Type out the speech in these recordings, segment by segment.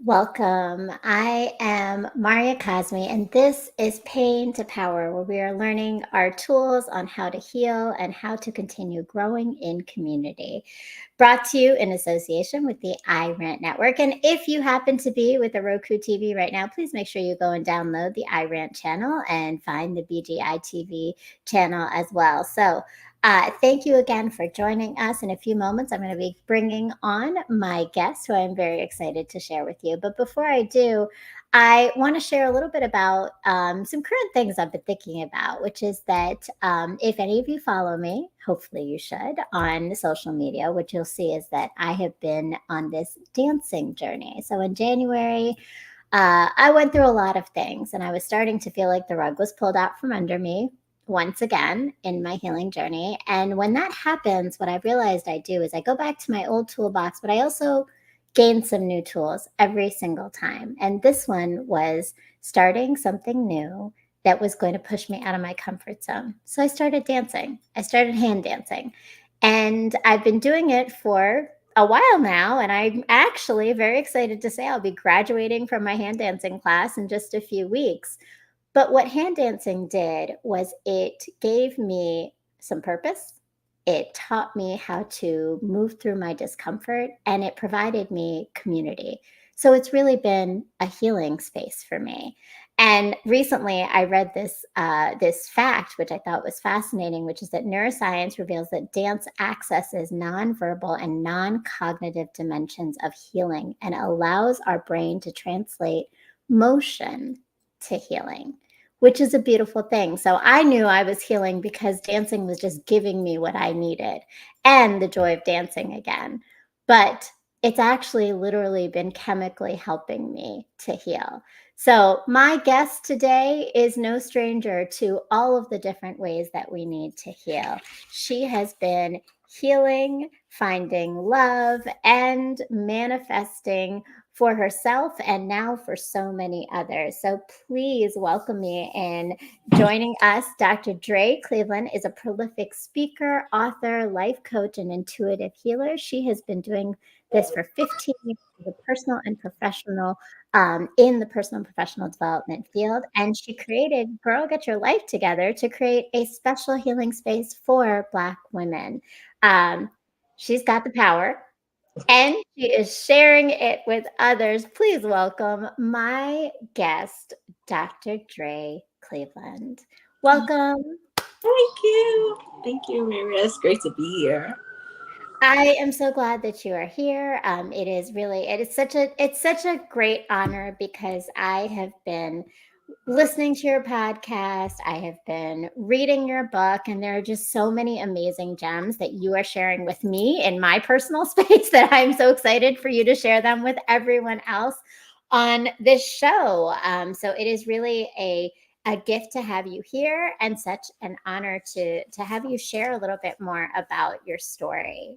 Welcome. I am Maria Cosme, and this is Pain to Power, where we are learning our tools on how to heal and how to continue growing in community. Brought to you in association with the iRant Network. And if you happen to be with a Roku TV right now, please make sure you go and download the iRant channel and find the BGI TV channel as well. So, thank you again for joining us. In a few moments, I'm going to be bringing on my guest, who I'm very excited to share with you. But before I do, I want to share a little bit about some current things I've been thinking about, which is that if any of you follow me, hopefully you should, on social media, what you'll see is that I have been on this dancing journey. So in January, I went through a lot of things, and I was starting to feel like the rug was pulled out from under me once again in my healing journey. And when that happens, what I realized I do is I go back to my old toolbox, but I also gain some new tools every single time. And this one was starting something new that was going to push me out of my comfort zone. So I started dancing. I started hand dancing. And I've been doing it for a while now. And I'm actually very excited to say I'll be graduating from my hand dancing class in just a few weeks. But what hand dancing did was it gave me some purpose. It taught me how to move through my discomfort, and it provided me community. So it's really been a healing space for me. And recently I read this fact, which I thought was fascinating, which is that neuroscience reveals that dance accesses nonverbal and non-cognitive dimensions of healing and allows our brain to translate motion to healing, which is a beautiful thing. So I knew I was healing because dancing was just giving me what I needed and the joy of dancing again. But it's actually literally been chemically helping me to heal. So my guest today is no stranger to all of the different ways that we need to heal. She has been healing, finding love, and manifesting for herself and now for so many others. So please welcome me in joining us. Dr. Drea Cleveland is a prolific speaker, author, life coach, and intuitive healer. She has been doing this for 15 years as a personal and professional in the personal and professional development field. And she created Girl Get Your Life Together to create a special healing space for Black women. She's got the power, and she is sharing it with others. Please welcome my guest, Dr. Drea Cleveland. Welcome. Thank you. Thank you, Maria. It's great to be here. I am so glad that you are here. It's such a great honor because I have been listening to your podcast. I have been reading your book, and there are just so many amazing gems that you are sharing with me in my personal space that I'm so excited for you to share them with everyone else on this show. So it is really a gift to have you here, and such an honor to have you share a little bit more about your story.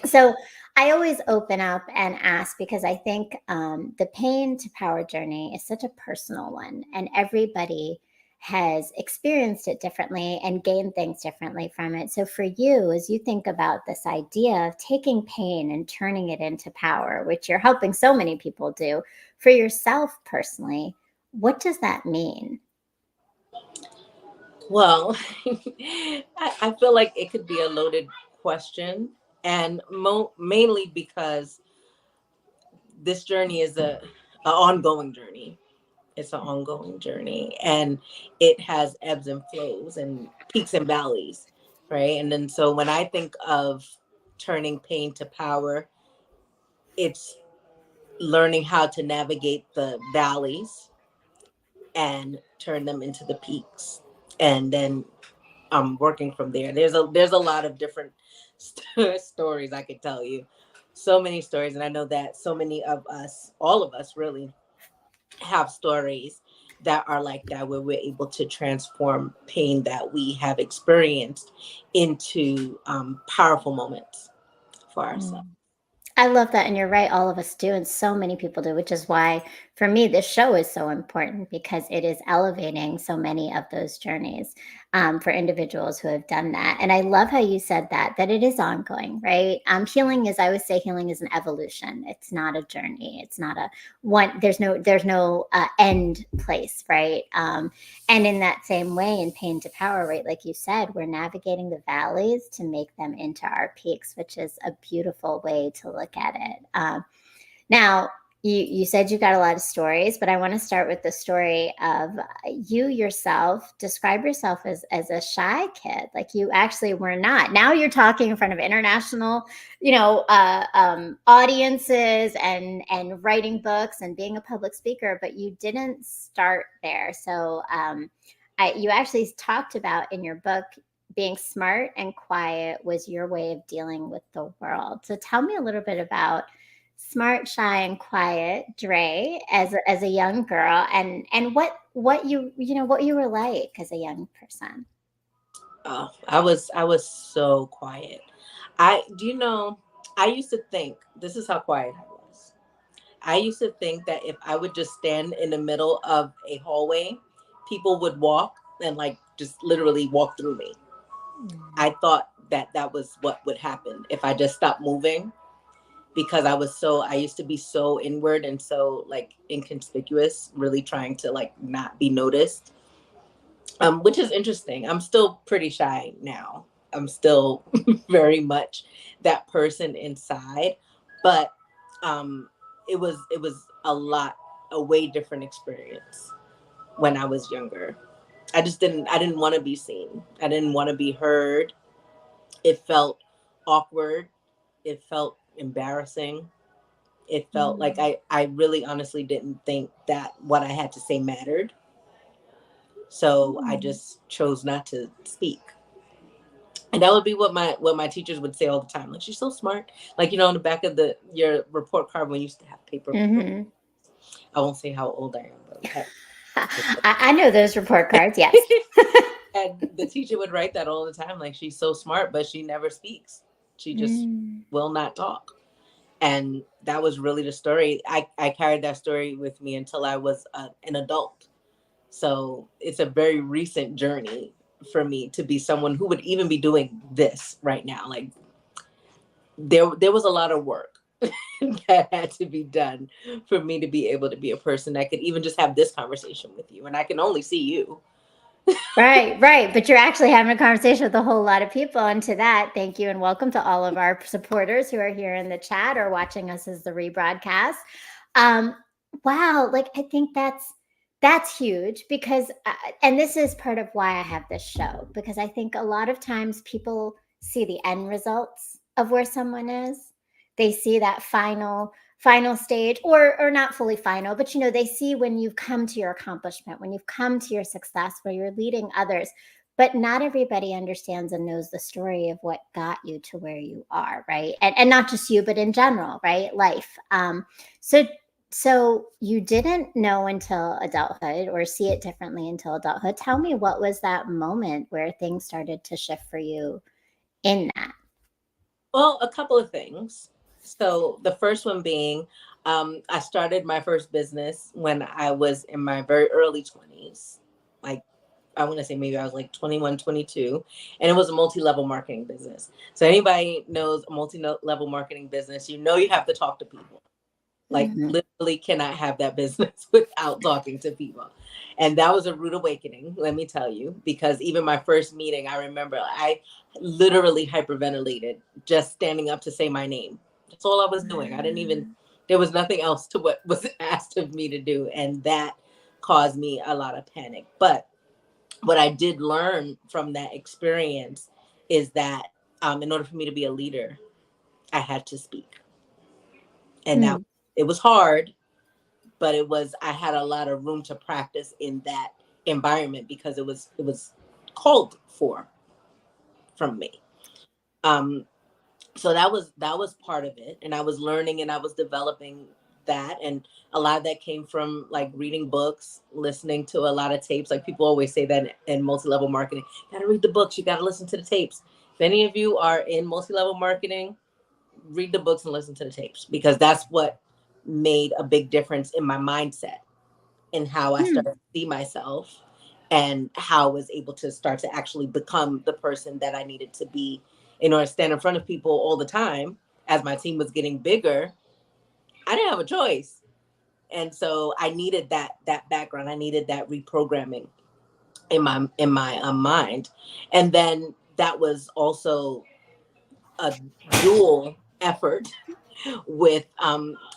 So I always open up and ask because I think the pain to power journey is such a personal one, and everybody has experienced it differently and gained things differently from it. So for you, as you think about this idea of taking pain and turning it into power, which you're helping so many people do, for yourself personally, what does that mean? Well, I feel like it could be a loaded question, and mainly because this journey is a ongoing journey. It's an ongoing journey, and it has ebbs and flows and peaks and valleys, right? And then so when I think of turning pain to power, it's learning how to navigate the valleys and turn them into the peaks, and then working from there. There's a lot of different stories I could tell you, so many stories, and I know that so many of us, all of us, really have stories that are like that, where we're able to transform pain that we have experienced into powerful moments for ourselves. I love that. And you're right. All of us do. And so many people do, which is why for me, this show is so important because it is elevating so many of those journeys for individuals who have done that. And I love how you said that it is ongoing, right? Healing is, I always say, healing is an evolution. It's not a journey. It's not a one. There's no end place, right? And in that same way, in Pain to Power, right, like you said, we're navigating the valleys to make them into our peaks, which is a beautiful way to look at it. Now, you said you got a lot of stories, but I want to start with the story of you yourself. Describe yourself as a shy kid. Like, you actually were not. Now you're talking in front of international, audiences and writing books and being a public speaker, but you didn't start there. So you actually talked about in your book being smart and quiet was your way of dealing with the world. So tell me a little bit about smart, shy, and quiet Dre as a young girl, and what what you were like as a young person. Oh, I was so quiet. I used to think this is how quiet I was. I used to think that if I would just stand in the middle of a hallway, people would walk and like just literally walk through me. I thought that that was what would happen if I just stopped moving, because I used to be so inward and so like inconspicuous, really trying to like not be noticed. Which is interesting. I'm still pretty shy now. I'm still very much that person inside, but um, it was a way different experience when I was younger. I didn't want to be seen. I didn't want to be heard. It felt awkward. It felt embarrassing. It felt like Mm. I really honestly didn't think that what I had to say mattered. So I Mm. just chose not to speak. And that would be what my teachers would say all the time. Like, she's so smart. Like, on the back of the your report card when you used to have paper. Mm-hmm. I won't say how old I am, but we had I know those report cards. Yes. and the teacher would write that all the time. Like, she's so smart, but she never speaks. She just Mm. will not talk. And that was really the story. I carried that story with me until I was an adult. So it's a very recent journey for me to be someone who would even be doing this right now. Like, there was a lot of work that had to be done for me to be able to be a person that could even just have this conversation with you, and I can only see you. Right, right. But you're actually having a conversation with a whole lot of people. And to that, thank you and welcome to all of our supporters who are here in the chat or watching us as the rebroadcast. Um, wow, like I think that's huge because and this is part of why I have this show, because I think a lot of times people see the end results of where someone is. They see that final stage, or not fully final, but they see when you've come to your accomplishment, when you've come to your success, where you're leading others, but not everybody understands and knows the story of what got you to where you are, right? And not just you, but in general, right? Life. So you didn't know until adulthood, or see it differently until adulthood. Tell me, what was that moment where things started to shift for you in that? Well, a couple of things. So the first one being, I started my first business when I was in my very early 20s. Like, I want to say maybe I was like 21, 22, and it was a multi-level marketing business. So anybody knows a multi-level marketing business, you have to talk to people. Like, Mhm. literally cannot have that business without talking to people. And that was a rude awakening, let me tell you, because even my first meeting, I remember I literally hyperventilated just standing up to say my name. That's all I was doing. I didn't even, there was nothing else to what was asked of me to do. And that caused me a lot of panic. But what I did learn from that experience is that in order for me to be a leader, I had to speak. And that Mm. it was hard, but I had a lot of room to practice in that environment because it was called for from me. Um, so that was part of it, and I was learning and I was developing that, and a lot of that came from like reading books, listening to a lot of tapes. Like, people always say that in multi-level marketing, you gotta read the books, you gotta listen to the tapes. If any of you are in multi-level marketing, read the books and listen to the tapes, because that's what made a big difference in my mindset and how I Hmm. started to see myself and how I was able to start to actually become the person that I needed to be in order to stand in front of people all the time. As my team was getting bigger, I didn't have a choice. And so I needed that background. I needed that reprogramming in my mind. And then that was also a dual effort with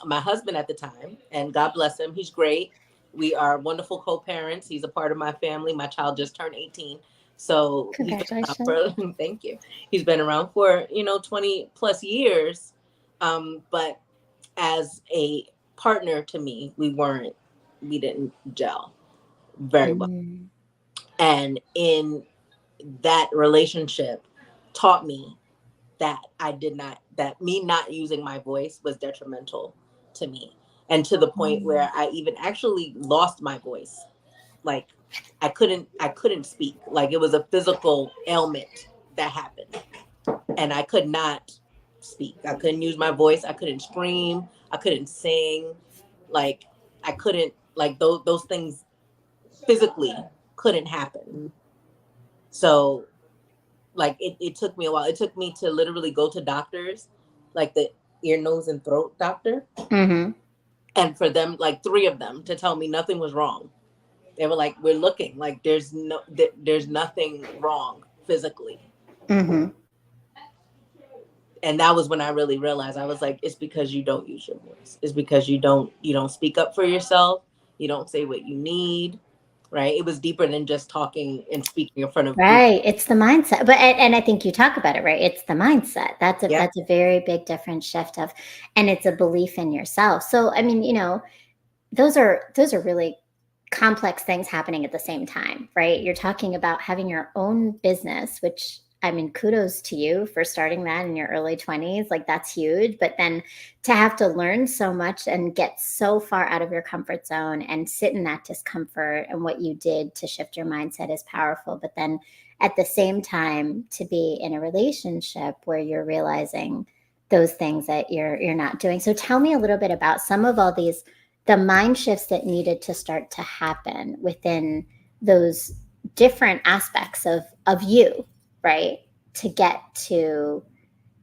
my husband at the time, and God bless him, he's great. We are wonderful co-parents. He's a part of my family. My child just turned 18, so he's been around Congratulations. for thank you. He's been around for 20 plus years, but as a partner to me, we didn't gel very well. Mm. And in that relationship taught me that that me not using my voice was detrimental to me. And to the point where Mm. I even actually lost my voice. Like I couldn't speak. Like it was a physical ailment that happened. And I could not speak. I couldn't use my voice. I couldn't scream. I couldn't sing. Like I couldn't like those things physically couldn't happen. So like it took me a while. It took me to literally go to doctors, like the ear, nose, and throat doctor, Mm-hmm. and for them, like three of them, to tell me nothing was wrong. They were like, "We're looking. Like there's nothing wrong physically." Mm-hmm. And that was when I really realized. I was like, "It's because you don't use your voice. It's because you don't speak up for yourself. You don't say what you need." Right? It was deeper than just talking and speaking in front of group. Right. It's the mindset. But and I think you talk about it, right? It's the mindset. Yeah. That's a very big different shift of, and it's a belief in yourself. So I mean, those are really complex things happening at the same time, right? You're talking about having your own business, which I mean, kudos to you for starting that in your early 20s. Like, that's huge. But then to have to learn so much and get so far out of your comfort zone and sit in that discomfort, and what you did to shift your mindset is powerful. But then at the same time, to be in a relationship where you're realizing those things that you're not doing. So tell me a little bit about some of all these, the mind shifts that needed to start to happen within those different aspects of you, right? To get to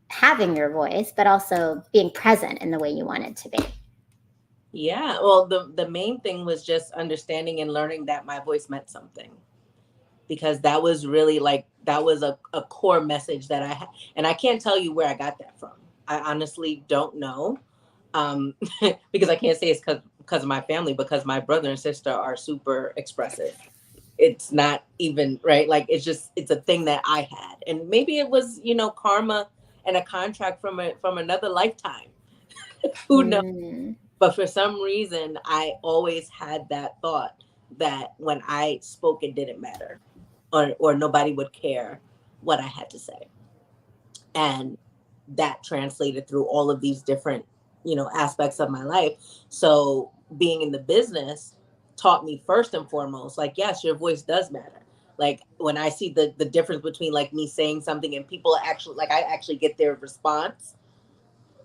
having your voice, but also being present in the way you want it to be. Yeah. Well, the main thing was just understanding and learning that my voice meant something, because that was really like that was a core message that I had, and I can't tell you where I got that from. I honestly don't know, um, because I can't say it's because of my family, because my brother and sister are super expressive. It's not even right. Like it's a thing that I had, and maybe it was karma and a contract from another lifetime. Who knows? Mm, But for some reason, I always had that thought that when I spoke, it didn't matter, or nobody would care what I had to say. And that translated through all of these different, aspects of my life. So being in the business taught me first and foremost, like, yes, your voice does matter. Like when I see the difference between like me saying something and people actually like I actually get their response,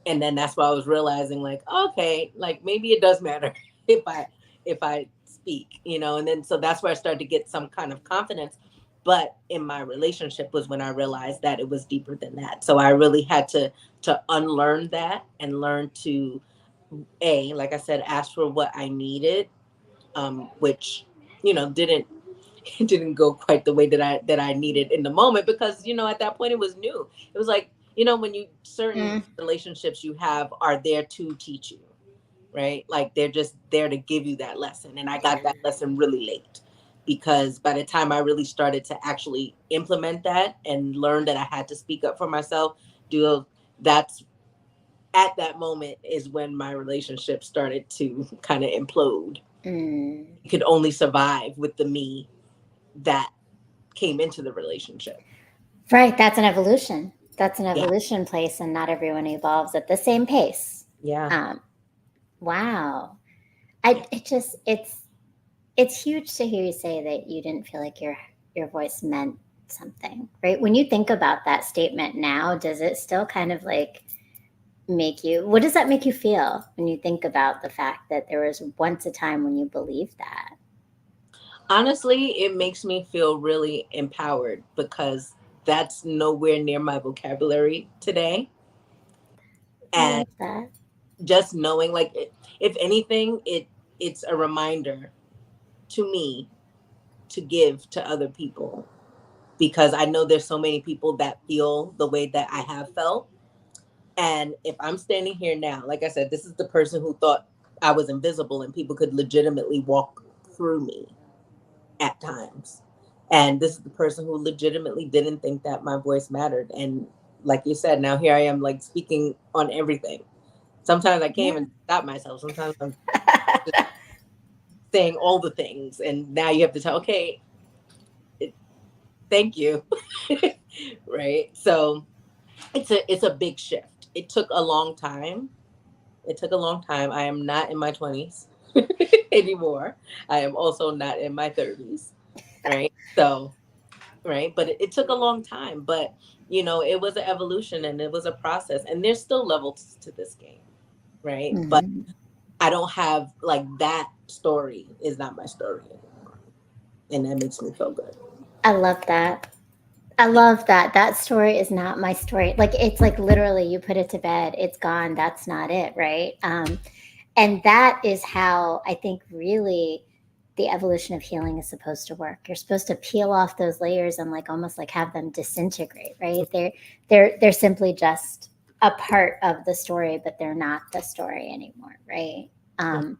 and then that's why I was realizing like, okay, like maybe it does matter if I speak, and then so that's where I started to get some kind of confidence. But in my relationship was when I realized that it was deeper than that. So I really had to unlearn that and learn to, like I said, ask for what I needed, which didn't it didn't go quite the way that I needed in the moment, because at that point it was new. It was like, when you certain mm, relationships you have are there to teach you, right? Like they're just there to give you that lesson, and I got that lesson really late, because by the time I really started to actually implement that and learn that I had to speak up for myself, do that's at that moment is when my relationship started to kind of implode. mm. You could only survive with the me that came into the relationship. Right. That's an evolution. That's an Yeah. evolution place, and not everyone evolves at the same pace. Yeah. Um, wow. It's huge to hear you say that you didn't feel like your voice meant something, right? When you think about that statement now, does it still kind of like what does that make you feel when you think about the fact that there was once a time when you believed that? Honestly, it makes me feel really empowered because that's nowhere near my vocabulary today. I And love that. just knowing, like, if anything, it's a reminder to me to give to other people, because I know there's so many people that feel the way that I have felt. And if I'm standing here now, like I said, this is the person who thought I was invisible and people could legitimately walk through me at times. And this is the person who legitimately didn't think that my voice mattered. And like you said, now here I am, like, speaking on everything. Sometimes I can't Yeah. even stop myself. Sometimes I'm just saying all the things. And now you have to tell, okay, it, thank you. Right. So it's a big shift. It took a long time. It took a long time. I am not in my 20s anymore. I am also not in my 30s. Right. So, right. But it took a long time. But, it was an evolution and it was a process. And there's still levels to this game. Right. But Mhm. I don't have, like, that story is not my story anymore. And that makes me feel good. I love that. I Yeah. love that. That story is not my story. Like it's like literally you put it to bed, it's gone. That's not it, right? And that is how I think really the evolution of healing is supposed to work. You're supposed to peel off those layers and like almost like have them disintegrate, right? They're simply just a part of the story, but they're not the story anymore, right? Um,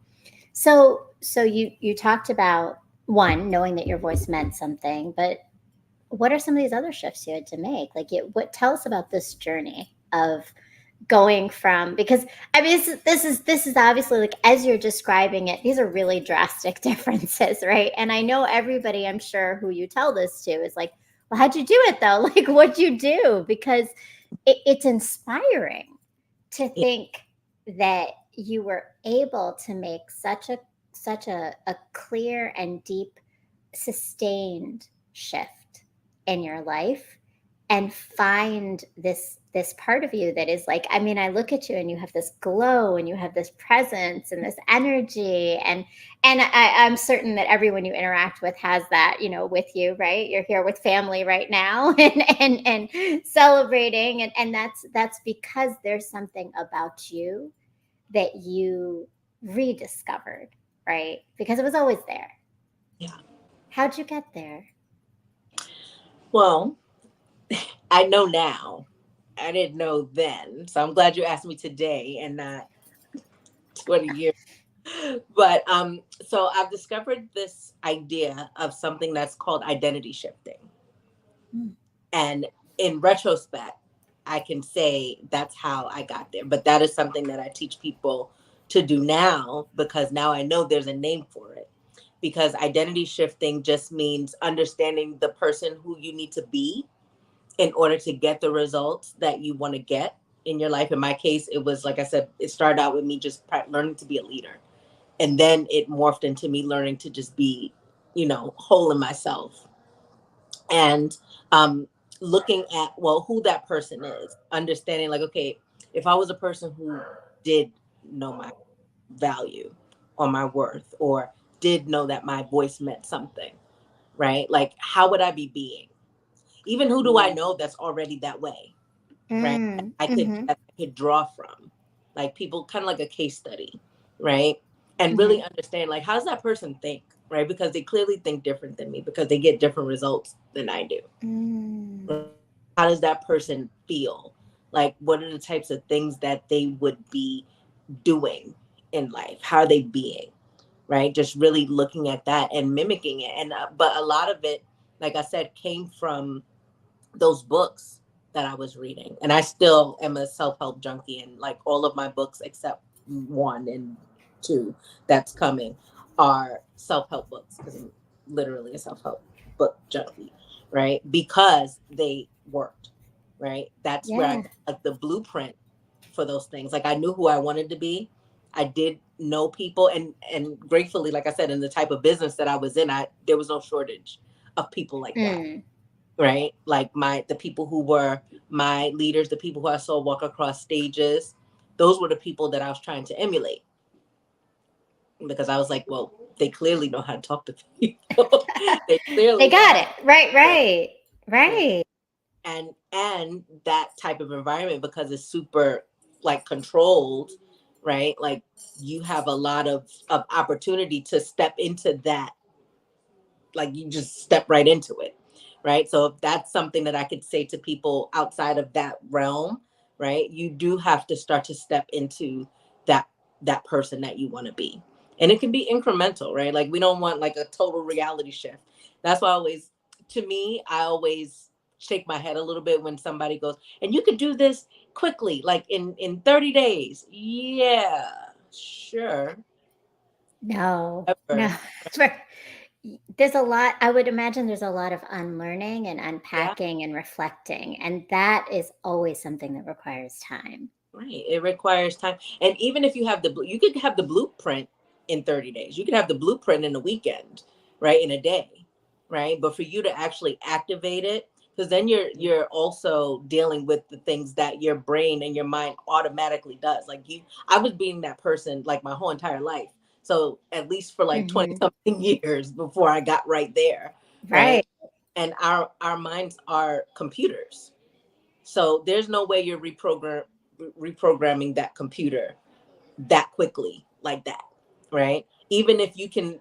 so you talked about one knowing that your voice meant something, but what are some of these other shifts you had to make? Like, what tell us about this journey of going from because I mean this is obviously like as you're describing it, these are really drastic differences, right? And I know everybody, I'm sure, who you tell this to is like, well, how'd you do it though? Like, what'd you do? Because it's inspiring to Yeah. think that you were able to make such a clear and deep sustained shift in your life and find this part of you that is like, I mean, I look at you and you have this glow and you have this presence and this energy, I'm certain that everyone you interact with has that, with you, right? You're here with family right now and celebrating, and that's because there's something about you that you rediscovered, right? Because it was always there. Yeah. How'd you get there? Well, I know now. I didn't know then. So I'm glad you asked me today and not 20 years. But so I've discovered this idea of something that's called identity shifting. Mm. And in retrospect, I can say that's how I got there. But that is something that I teach people to do now, because now I know there's a name for it. Because identity shifting just means understanding the person who you need to be in order to get the results that you want to get in your life. In my case, it was, like I said, it started out with me just learning to be a leader. And then it morphed into me learning to just be, whole in myself. And looking at, well, who that person is, understanding, like, okay, if I was a person who did know my value or my worth, or did know that my voice meant something, right? Like, how would I be being? Even who do I know that's already that way, right? Mm, I could mhm, that I could draw from, like, people, kind of like a case study, right? And really mhm, understand, like, how does that person think, right? Because they clearly think different than me, because they get different results than I do. mm, How does that person feel? Like, what are the types of things that they would be doing in life? How are they being, right? Just really looking at that and mimicking it. And but a lot of it, like I said, came from those books that I was reading. And I still am a self-help junkie, and like all of my books except one and two that's coming are self-help books, because I'm literally a self-help book junkie, right? Because they worked, right? That's where I yeah, got, like, the blueprint for those things. Like, I knew who I wanted to be. I did know people, and gratefully, like I said, in the type of business that I was in, I there was no shortage of people like that, mm, right? Like, the people who were my leaders, the people who I saw walk across stages, those were the people that I was trying to emulate, because I was like, well, they clearly know how to talk to people. They They clearly know got how it. to, Right, right, right, right. right. And that type of environment, because it's super like controlled, right? Like you have a lot of opportunity to step into that, like you just step right into it, right? So if that's something that I could say to people outside of that realm, right, you do have to start to step into that that person that you want to be. And it can be incremental, right? Like we don't want like a total reality shift. That's why I always, to me, I always shake my head a little bit when somebody goes, and you could do this quickly, like in 30 days. Yeah, sure. No, Ever. no. There's a lot, I would imagine there's a lot of unlearning and Yeah. unpacking and reflecting, and that is always something that requires time. Right. It requires time. And even if you have you could have the blueprint in 30 days. You could have the blueprint in a weekend, right? In a day, right? But for you to actually activate it, because then you're also dealing with the things that your brain and your mind automatically does. Like I was being that person like my whole entire life. So at least for like 20 Mhm. something years before I got right there, right? Right. And our minds are computers, so there's no way you're reprogramming that computer that quickly like that, right? Even if you can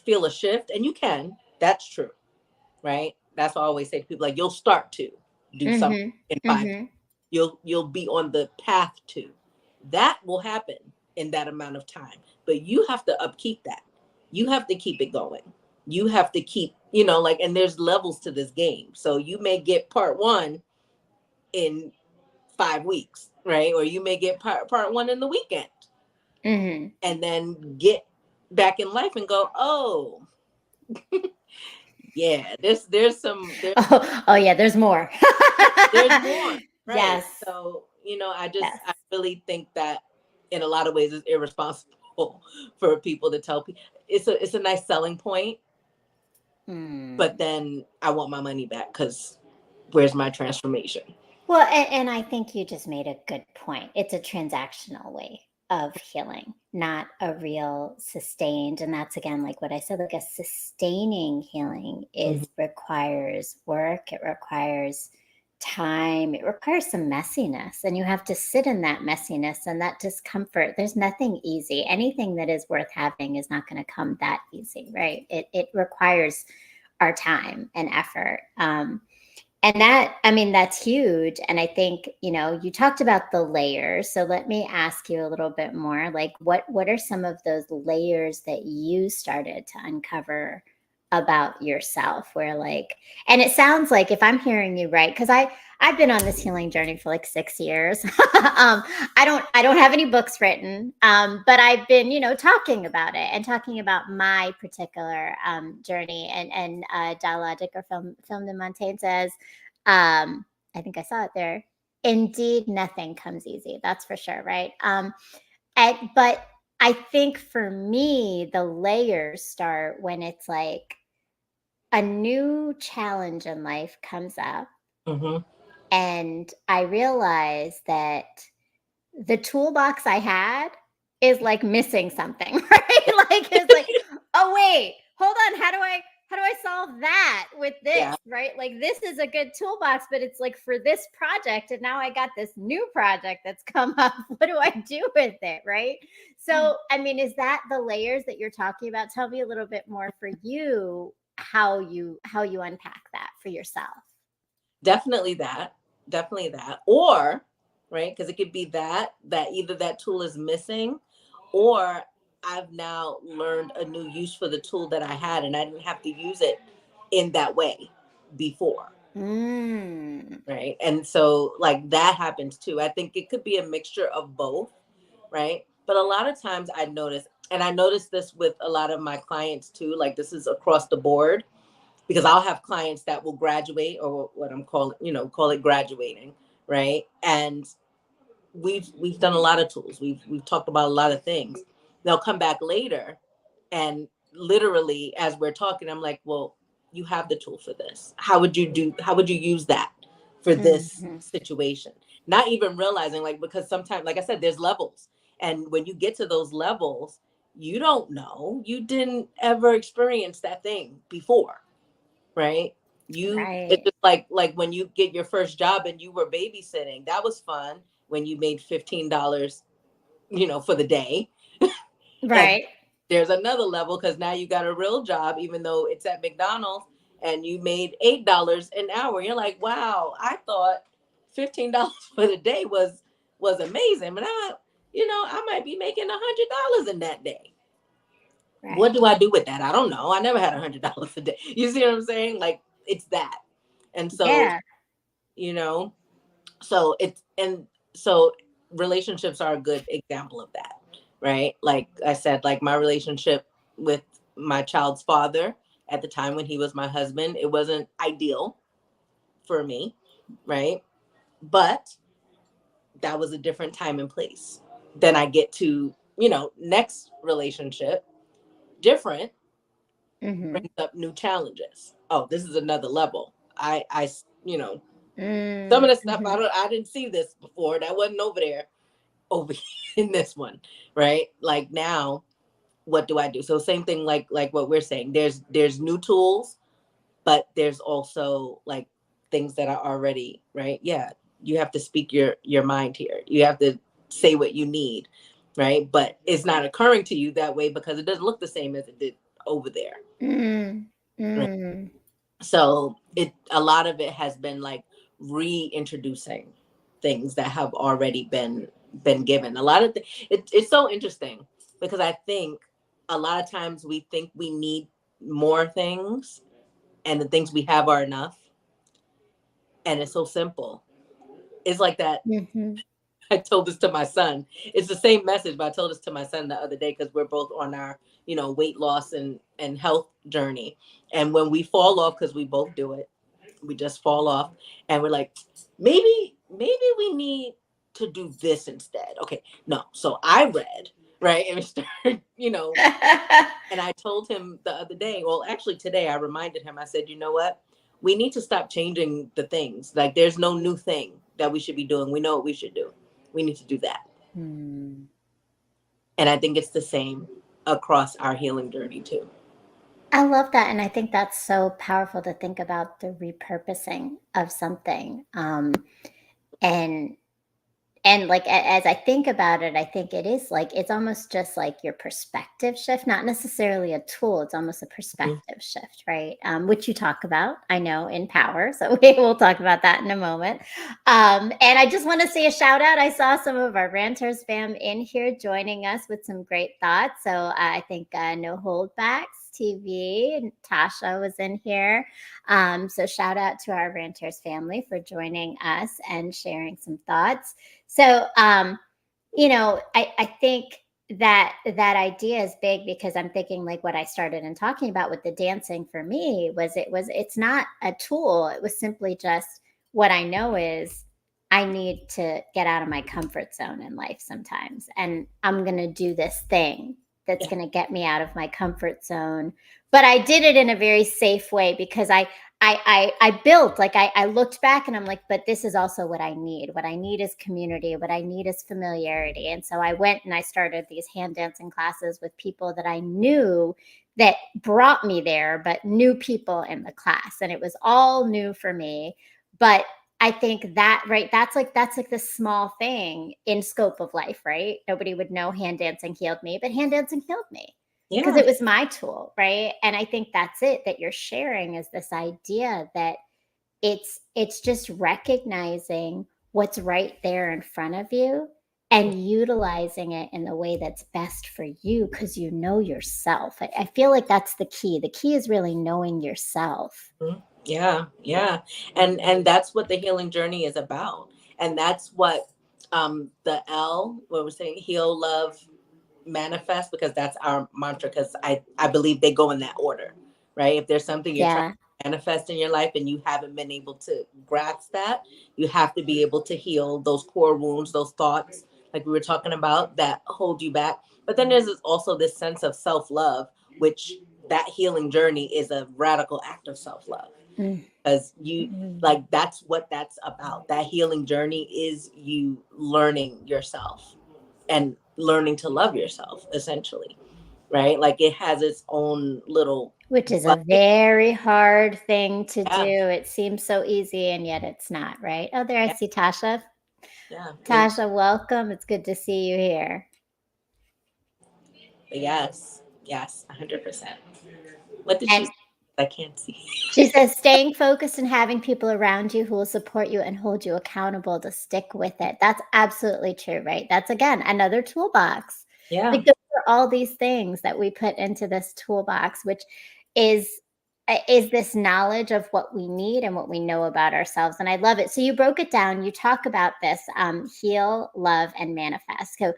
feel a shift, and you can, that's true, right? That's what I always say to people, like you'll start to do something Mhm. in 5 years. Mhm. You'll be on the path to. That will happen in that amount of time. But you have to upkeep that. You have to keep it going. You have to keep, like, and there's levels to this game. So you may get part one in 5 weeks, right? Or you may get part one in the weekend, Mhm. and then get back in life and go, oh, yeah, Oh, oh yeah, there's more. there's more, right? Yes. So Yes. I really think that in a lot of ways it's irresponsible for people to tell people. It's a nice selling point, but Mm. then I want my money back, because where's my transformation? Well, and I think you just made a good point. It's a transactional way of healing, not a real sustained. And that's again, like what I said, like a sustaining healing Mhm. requires work, it requires time, it requires some messiness. And you have to sit in that messiness and that discomfort. There's nothing easy. Anything that is worth having is not going to come that easy, right? It requires our time and effort. And that, I mean, that's huge. And I think, you talked about the layers. So let me ask you a little bit more, like what are some of those layers that you started to uncover about yourself, where like, and it sounds like, if I'm hearing you right, because I've been on this healing journey for like 6 years. I don't have any books written, but I've been, talking about it and talking about my particular journey. And Dialogic, or Film de Montaigne, says, I think I saw it there. Indeed, nothing comes easy. That's for sure, right? But I think for me, the layers start when it's like a new challenge in life comes up, Mhm. and I realize that the toolbox I had is like missing something, right? Like it's like, oh wait, hold on, how do I solve that with Yeah. this, right? Like this is a good toolbox, but it's like for this project, and now I got this new project that's come up. What do I do with it, right? So, I mean, is that the layers that you're talking about? Tell me a little bit more for you, how you unpack that for yourself. Definitely that. Definitely that. Or, right, because it could be that either that tool is missing, or I've now learned a new use for the tool that I had, and I didn't have to use it in that way before, Mm. right? And so like that happens too. I think it could be a mixture of both, right? But a lot of times I notice, and I notice this with a lot of my clients too, like this is across the board, because I'll have clients that will graduate, or what I'm calling, call it graduating, right? And we've done a lot of tools. We've talked about a lot of things. They'll come back later, and literally as we're talking, I'm like, well, you have the tool for this. How would you use that for this Mhm. situation? not even realizing, like, because sometimes, like I said, there's levels. And when you get to those levels, you don't know. You didn't ever experience that thing before, right? It's Right. just like when you get your first job and you were babysitting. That was fun when you made $15, for the day. And Right. there's another level because now you got a real job, even though it's at McDonald's, and you made $8 an hour. You're like, wow, I thought $15 for the day was amazing, but I might be making $100 in that day. What Right. do I do with that? I don't know. I never had $100 a day. You see what I'm saying? Like, it's that. And so, Yeah. you know, so it's and so relationships are a good example of that, right? Like I said, like my relationship with my child's father at the time when he was my husband, it wasn't ideal for me, right? But that was a different time and place. Then I get to, next relationship, different, Mm-hmm. brings up new challenges. Oh, this is another level. I you know some of the stuff Mm-hmm. I didn't see this before. That wasn't over there, over in this one, right? Like now, what do I do? So same thing, like what we're saying. There's new tools, but there's also like things that are already right. Yeah, you have to speak your mind here. You have to say what you need, right? But it's not occurring to you that way because it doesn't look the same as it did over there. Right? Mm-hmm. So a lot of it has been like reintroducing things that have already been given. A lot of it's so interesting because I think a lot of times we think we need more things and the things we have are enough, and it's so simple. It's like that. Mm-hmm. I told this to my son. It's the same message, but I told this to my son the other day because we're both on our, weight loss and health journey. And when we fall off, because we both do it, we just fall off, and we're like, maybe we need to do this instead. Okay, no. So I read, right, and started, and I told him the other day, well, actually today, I reminded him. I said, you know what? We need to stop changing the things. Like, there's no new thing that we should be doing. We know what we should do. We need to do that. Hmm. And I think it's the same across our healing journey too. I love that. And I think that's so powerful to think about the repurposing of something. And like as I think about it, I think it is like it's almost just like your perspective shift, not necessarily a tool. It's almost a Mhm. perspective shift, right? Which you talk about, I know, in Power. So we will talk about that in a moment. And I just want to say a shout out. I saw some of our Ranters fam in here joining us with some great thoughts. So I think No Holdbacks TV and Tasha was in here. So shout out to our Ranters family for joining us and sharing some thoughts. So, I think that idea is big because I'm thinking like what I started in talking about with the dancing for me it's not a tool. It was simply just what I know is I need to get out of my comfort zone in life sometimes. And I'm going to do this thing that's Yeah. going to get me out of my comfort zone. But I did it in a very safe way because I built like I looked back and I'm like, but this is also what I need. What I need is community. What I need is familiarity. And so I went and I started these hand dancing classes with people that I knew that brought me there, but new people in the class. And it was all new for me. But I think that right, that's like the small thing in scope of life, right? Nobody would know hand dancing healed me, but hand dancing healed me because Yeah. it was my tool, right? And I think that's it that you're sharing is this idea that it's just recognizing what's right there in front of you and utilizing it in the way that's best for you because you know yourself. I feel like that's the key. The key is really knowing yourself. Mhm. Yeah, yeah. And that's what the healing journey is about. And that's what the L, what we're saying, heal, love, manifest, because that's our mantra, because I believe they go in that order, right? If there's something you're trying Yeah. to manifest in your life and you haven't been able to grasp that, you have to be able to heal those core wounds, those thoughts, like we were talking about, that hold you back. But then there's also this sense of self-love, which that healing journey is a radical act of self-love. because you, Mm. like, that's what that's about. That healing journey is you learning yourself and learning to love yourself, essentially, right? Like, it has its own little Which is a bucket. very hard thing to do. Yeah, It seems so easy and yet it's not, right? Oh, there I yeah, see Tasha. yeah. Tasha, welcome. It's good to see you here. Yes, yes, 100%. What did she And say? I can't see. she says, staying focused and having people around you who will support you and hold you accountable to stick with it. That's absolutely true, right? That's again another toolbox. Yeah. Like those are all these things that we put into this toolbox, which is is this knowledge of what we need and what we know about ourselves. And I love it. So you broke it down. You talk about this heal, love, and manifest. So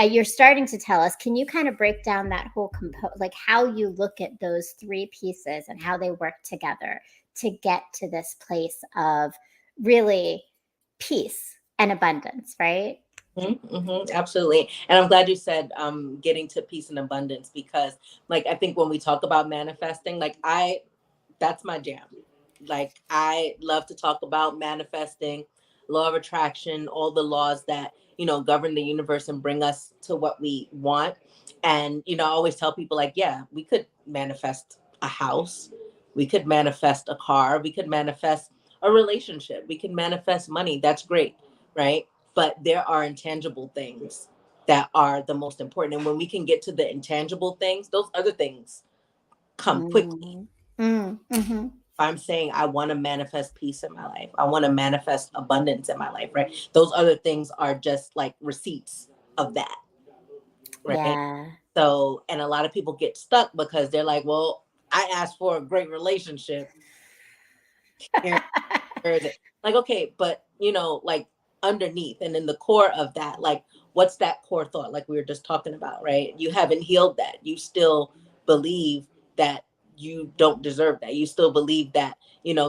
you're starting to tell us. Can you kind of break down that whole like how you look at those three pieces and how they work together to get to this place of really peace and abundance, right? Absolutely. And I'm glad you said getting to peace and abundance, because, like, I think when we talk about manifesting, like, that's my jam. Like, I love to talk about manifesting, law of attraction, all the laws that, govern the universe and bring us to what we want. And, I always tell people, like, yeah, we could manifest a house, we could manifest a car, we could manifest a relationship, we can manifest money. That's great, right? But there are intangible things that are the most important. And when we can get to the intangible things, those other things come quickly. Mm. Mm, mhm. I'm saying I want to manifest peace in my life, I want to manifest abundance in my life, right? Those other things are just like receipts of that, right? Yeah. So, and a lot of people get stuck because they're like, well, I asked for a great relationship. Here, where is it? Like, okay, but like, underneath and in the core of that, like, what's that core thought, like we were just talking about, right? You haven't healed that. You still believe that you don't deserve that. You still believe that,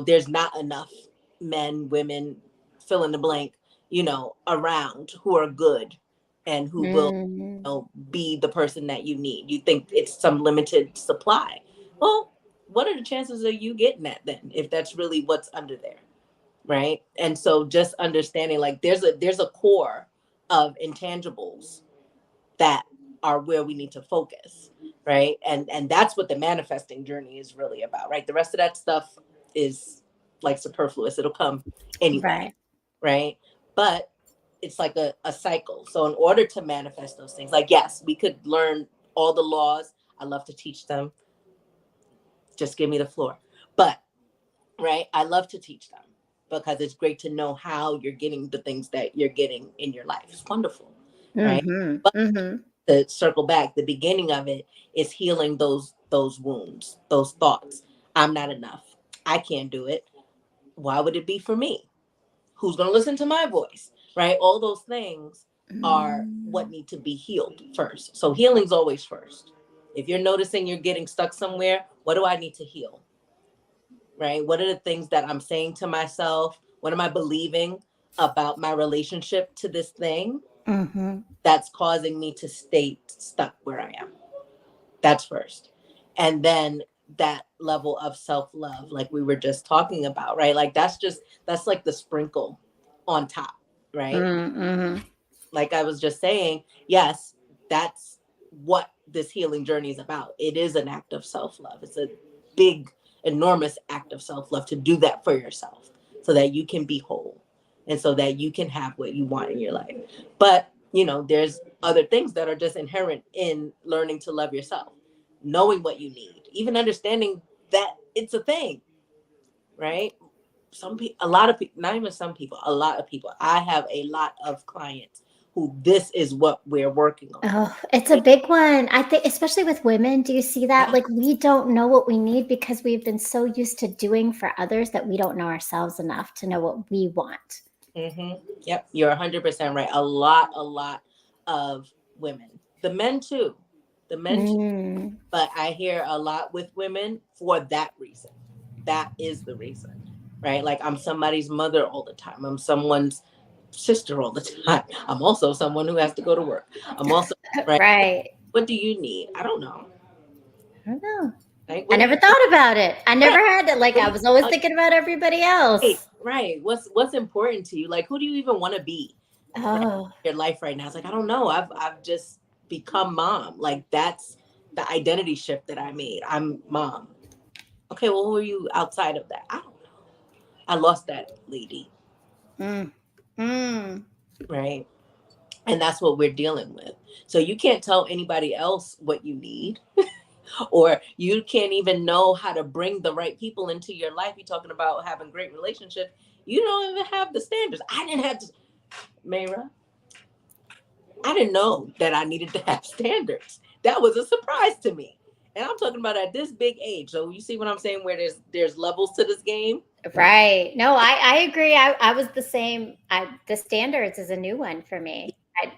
there's not enough men, women, fill in the blank, around who are good and who will, Mm. be the person that you need. You think it's some limited supply. Well, what are the chances of you getting that then, if that's really what's under there? Right. And so just understanding, like, there's a core of intangibles that are where we need to focus, right? And that's what the manifesting journey is really about, right? The rest of that stuff is like superfluous. It'll come anyway, Right. right? But it's like a cycle. So in order to manifest those things, like, yes, we could learn all the laws. I love to teach them. Just give me the floor. But right, I love to teach them because it's great to know how you're getting the things that you're getting in your life. It's wonderful, right? Mhm. But Mhm. to circle back, the beginning of it is healing those wounds, those thoughts. I'm not enough. I can't do it. Why would it be for me? Who's going to listen to my voice? Right? All those things are what Mm. need to be healed first. So healing's always first. If you're noticing you're getting stuck somewhere, what do I need to heal? Right? What are the things that I'm saying to myself? What am I believing about my relationship to this thing Mhm. that's causing me to stay stuck where I am? That's first. And then that level of self-love, like we were just talking about, right? Like, that's like the sprinkle on top, right? Mm, mhm. Like I was just saying, yes, that's what this healing journey is about. It is an act of self love. It's a big, enormous act of self love to do that for yourself so that you can be whole and so that you can have what you want in your life. But, there's other things that are just inherent in learning to love yourself, knowing what you need, even understanding that it's a thing, right? Some people, a lot of people, not even some people, a lot of people. I have a lot of clients who this is what we're working on. Oh, it's a Right? big one. I think especially with women, do you see that? Yeah. Like we don't know what we need because we've been so used to doing for others that we don't know ourselves enough to know what we want. Yep. You're 100% right. A lot of women, the men too, the men too. Mm. But I hear a lot with women for that reason. That is the reason, right? Like, I'm somebody's mother all the time. I'm someone's sister all the time. I'm also someone who has to go to work. I'm also, right? Right. What do you need? I don't know. I don't know. Right? I What do never you thought about it. I never right? had it. Like What do I you was always like, thinking about everybody right, else. right. What's important to you? Like who do you even want to be right Oh, in your life right now? It's like I don't know. I've just become mom. Like that's the identity shift that I made. I'm mom. Okay, well who are you outside of that? I don't know. I lost that lady. mm, mm. Right? And that's what we're dealing with. So you can't tell anybody else what you need, or you can't even know how to bring the right people into your life. You're talking about having great relationships. You don't even have the standards. I didn't have to, Mayra, I didn't know that I needed to have standards. That was a surprise to me. And I'm talking about at this big age. So you see what I'm saying, where there's levels to this game. Right. No, I agree. I was the same. The standards is a new one for me.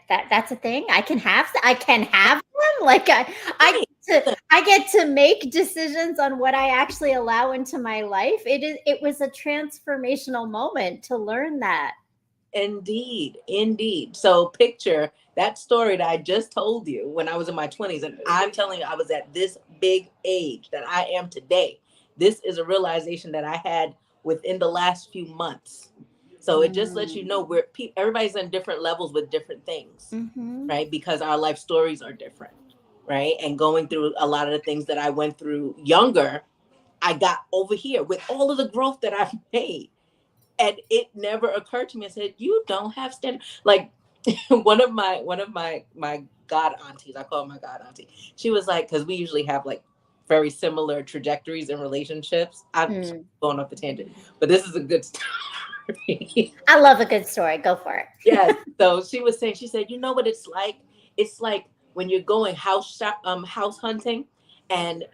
That's a thing. I can have them. Like Right. I get to make decisions on what I actually allow into my life. It was a transformational moment to learn that. Indeed, indeed. So picture that story that I just told you when I was in my 20s, and I'm telling you, I was at this big age that I am today. This is a realization that I had within the last few months. So it just lets you know Mm. where everybody's on different levels with different things, Mhm. right? Because our life stories are different, right? And going through a lot of the things that I went through younger, I got over here with all of the growth that I've made, and it never occurred to me. I said, "You don't have standards." Like one of my god aunties, I call her my god auntie. She was like, because we usually have like very similar trajectories in relationships. I'm Mm. going off the tangent, but this is a good story. I love a good story. Go for Yes. it. So she was saying, she said, you know what it's like? It's like when you're going house hunting, and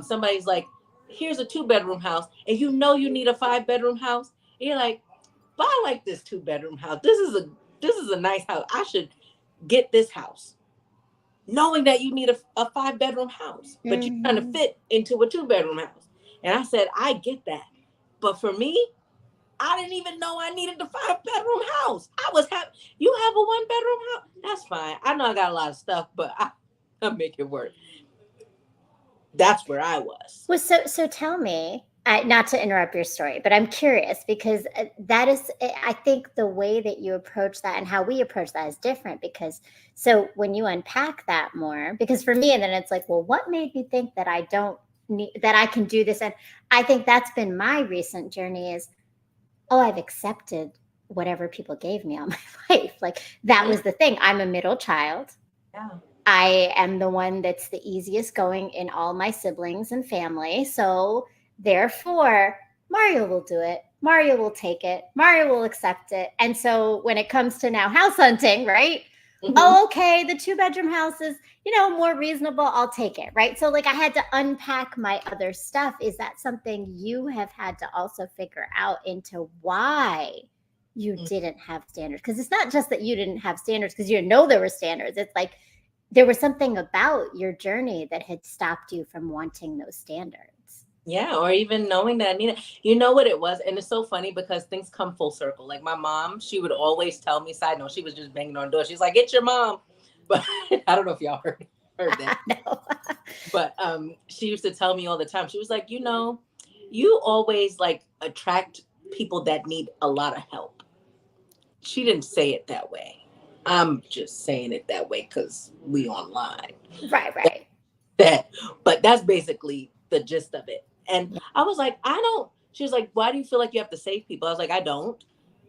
somebody's like, here's a 2 bedroom house, and you know you need a 5 bedroom house. And you're like, but I like this 2 bedroom house. This is a nice house. I should get this house, knowing that you need a 5 bedroom house, but you're trying to Mhm. fit into a 2 bedroom house. And I said, I get that. But for me, I didn't even know I needed the 5 bedroom house. I was happy. You have a 1 bedroom house? That's fine. I know I got a lot of stuff, but I'll make it work. That's where I was. Well, so tell me, not to interrupt your story, but I'm curious because that is, I think the way that you approach that and how we approach that is different. Because so when you unpack that more, because for me, and then it's like, well, what made me think that I don't need that I can do this? And I think that's been my recent journey is, oh, I've accepted whatever people gave me all my life. Like that Mm, was the thing. I'm a middle child. yeah. I am the one that's the easiest going in all my siblings and family. So, therefore, Mario will do it. Mario will take it. Mario will accept it. And so, when it comes to now house hunting, right? Hmm. Oh, okay, the 2 bedroom house is, more reasonable. I'll take it, right? So, like, I had to unpack my other stuff. Is that something you have had to also figure out into why you didn't have standards? Because it's not just that you didn't have standards because you didn't know there were standards. It's like, there was something about your journey that had stopped you from wanting those standards. Yeah, or even knowing that I need it. You know what it was? And it's so funny because things come full circle. Like my mom, she would always tell me, side note, she was just banging on doors. She's like, "It's your mom." But I don't know if y'all heard that. No. But she used to tell me all the time. She was like, you always like attract people that need a lot of help. She didn't say it that way. I'm just saying it that way because we online. Right, right. That, but that's basically the gist of it. And Yeah. I was like, I don't. She was like, why do you feel like you have to save people? I was like, I don't.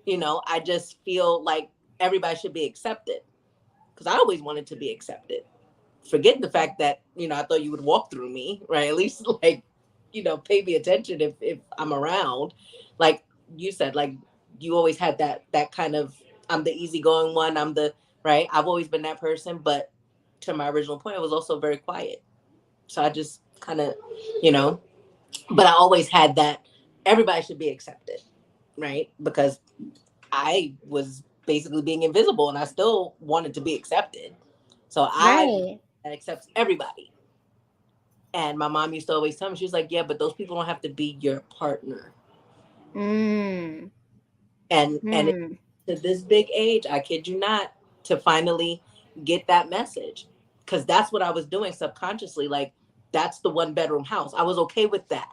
I just feel like everybody should be accepted because I always wanted to be accepted. Forget the fact that I thought you would walk through me, right? At least like pay me attention if I'm around. Like you said, like you always had that kind of, I'm the easygoing one, I'm the right, I've always been that person. But to my original point, I was also very quiet. So I just kind of, you know but I always had that everybody should be accepted, right? Because I was basically being invisible and I still wanted to be accepted. So I Right. accepts everybody. And my mom used to always tell me, she was like, yeah, but those people don't have to be your partner. Mm. And Mm. to this big age, I kid you not, to finally get that message. Because that's what I was doing subconsciously. Like, that's the 1 bedroom house. I was okay with that.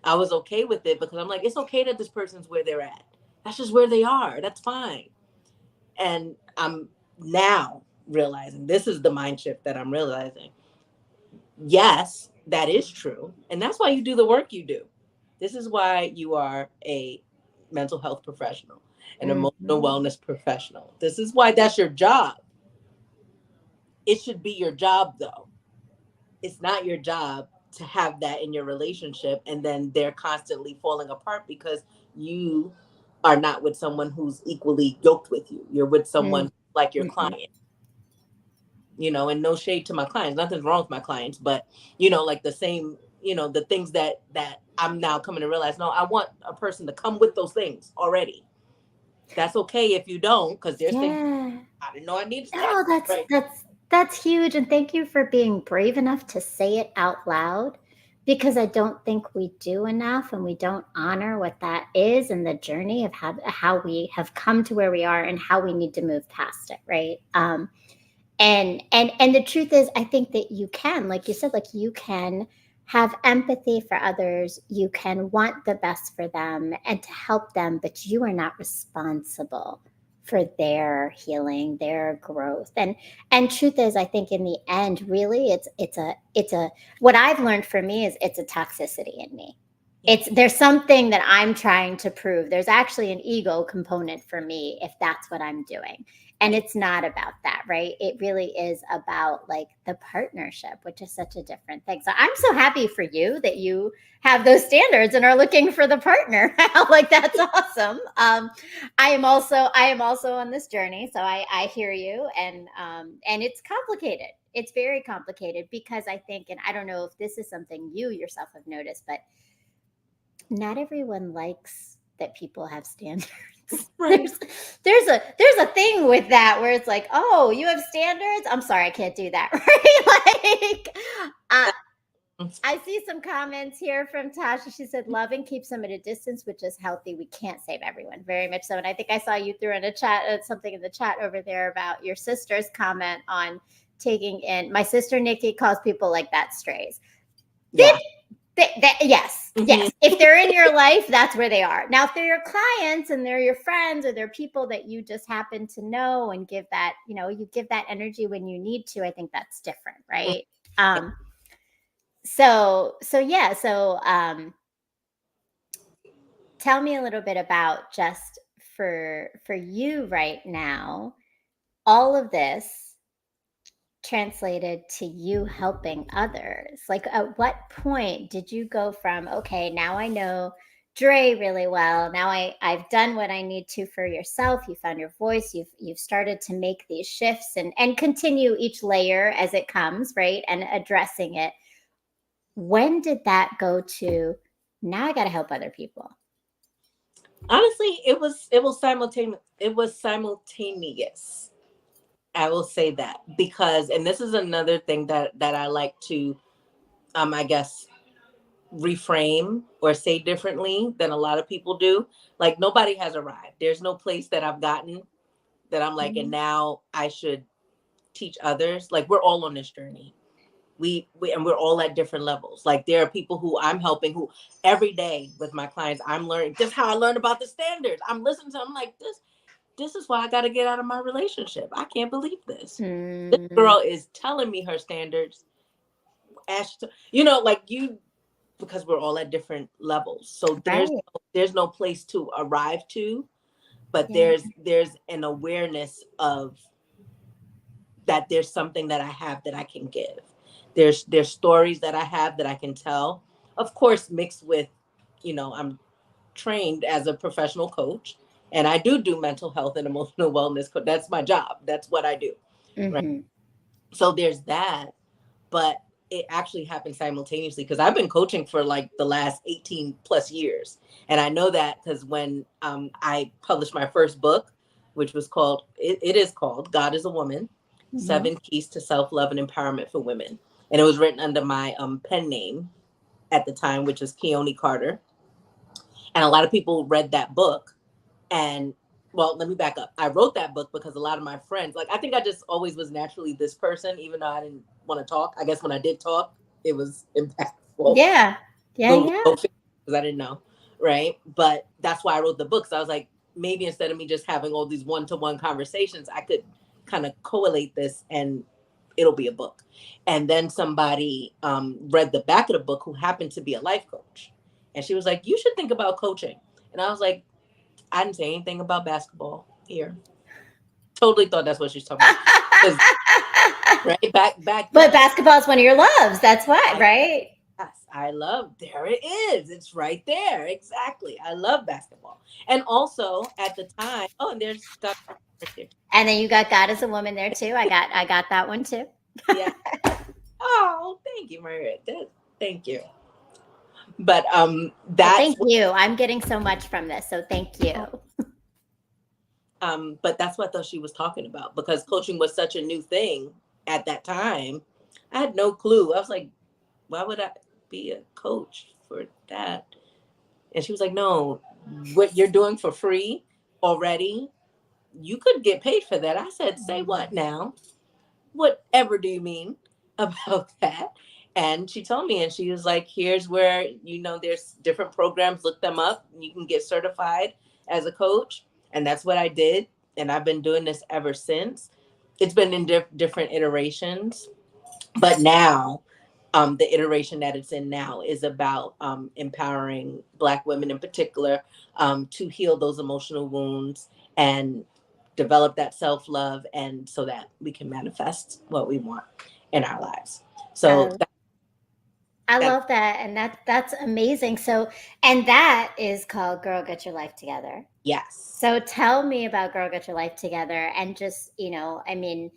I was okay with it because I'm like, it's okay that this person's where they're at. That's just where they are. That's fine. And I'm now realizing, this is the mind shift that I'm realizing. Yes, that is true. And that's why you do the work you do. This is why you are a mental health professional, an emotional Mhm. wellness professional. This is why that's your job. It should be your job, though. It's not your job to have that in your relationship and then they're constantly falling apart because you are not with someone who's equally yoked with you. You're with someone like your Mhm. client, and no shade to my clients. Nothing's wrong with my clients, but like the same, the things that I'm now coming to realize, no, I want a person to come with those things already. That's okay if you don't, because there's things Yeah. I didn't know I needed to start. No, that's Right. that's that's huge, and thank you for being brave enough to say it out loud, because I don't think we do enough, and we don't honor what that is and the journey of how we have come to where we are and how we need to move past it, right? And the truth is, I think that you can, like you said, like you can have empathy for others, you can want the best for them and to help them, but you are not responsible for their healing, their growth. And truth is, I think in the end, really, it's a what I've learned for me is it's a toxicity in me. Yeah. There's something that I'm trying to prove. There's actually an ego component for me if that's what I'm doing. And it's not about that, right? It really is about like the partnership, which is such a different thing. So I'm so happy for you that you have those standards and are looking for the partner. Like that's awesome. I am also on this journey, so I hear you, and it's complicated. It's very complicated because I think, and I don't know if this is something you yourself have noticed, but not everyone likes that people have standards. Right. There's a thing with that where it's like, oh, you have standards. I'm sorry, I can't do that. Right? Like, uh, I see some comments here from Tasha. She said, "Loving keeps them at a distance, which is healthy. We can't save everyone, very much so." And I think I saw you threw in a chat something in the chat over there about your sister's comment on taking in. My sister Nikki calls people like that strays. Yeah. Yes, Mm-hmm. yes. If they're in your life, that's where they are. Now, if they're your clients and they're your friends or they're people that you just happen to know and give that, you give that energy when you need to, I think that's different, right? Um, so yeah, tell me a little bit about just for you right now, all of this translated to you helping others? Like, at what point did you go from, okay, now I know Dre really well. Now I've done what I need to for yourself. You found your voice. You've started to make these shifts and continue each layer as it comes, right? And addressing it. When did that go to, now I got to help other people? Honestly, it was simultaneous. It was simultaneous. I will say that because, and this is another thing that I like to, I guess, reframe or say differently than a lot of people do. Like, nobody has arrived. There's no place that I've gotten that I'm like, and Mhm. now I should teach others. Like, we're all on this journey. We and we're all at different levels. Like, there are people who I'm helping who every day with my clients, I'm learning. This is how I learned about the standards. I'm listening to them like this is why I got to get out of my relationship. I can't believe this. This Mm, girl is telling me her standards. Like you, because we're all at different levels. So right. there's no place to arrive to, but Yeah. there's an awareness of that there's something that I have that I can give. There's stories that I have that I can tell. Of course, mixed with, I'm trained as a professional coach, and I do mental health and emotional wellness. That's my job. That's what I do. Right. Hmm. So there's that, but it actually happened simultaneously because I've been coaching for like the last 18 plus years. And I know that because when I published my first book, which was called, it is called God is a Woman, Hmm. 7 Keys to Self-Love and Empowerment for Women. And it was written under my pen name at the time, which is Keone Carter. And a lot of people read that book. And well, let me back up. I wrote that book because a lot of my friends, like, I think I just always was naturally this person, even though I didn't want to talk. I guess when I did talk, it was impactful. Yeah. Yeah. Go Yeah. go figure, because I didn't know, right? But that's why I wrote the book. So I was like, maybe instead of me just having all these one-to-one conversations, I could kind of collate this and it'll be a book. And then somebody read the back of the book who happened to be a life coach, and she was like, "You should think about coaching." And I was like, I didn't say anything about basketball here. Totally thought that's what she's talking about. Because right back But then, basketball is one of your loves. That's why, I right? yes, I love. There it is. It's right there. Exactly. I love basketball, and also at the time. Oh, and there's Dr. right there. And then you got God as a woman there too. I got that one too. Yeah. Oh, thank you, Margaret. Thank you. But Well, that's thank you. I'm getting so much from this. So thank you. but that's what I thought she was talking about, because coaching was such a new thing at that time. I had no clue. I was like, why would I be a coach for that? And she was like, no, what you're doing for free already, you could get paid for that. I said, say what now? Whatever do you mean about that? And she told me, and she was like, here's where, there's different programs, look them up. You can get certified as a coach. And that's what I did. And I've been doing this ever since. It's been in different iterations. But now, the iteration that it's in now is about empowering Black women in particular to heal those emotional wounds and develop that self love, and so that we can manifest what we want in our lives. So Uh, I that love that. And that's amazing. So, and that is called Girl Get Your Life Together. yes. So tell me about Girl Get Your Life Together and just, I mean,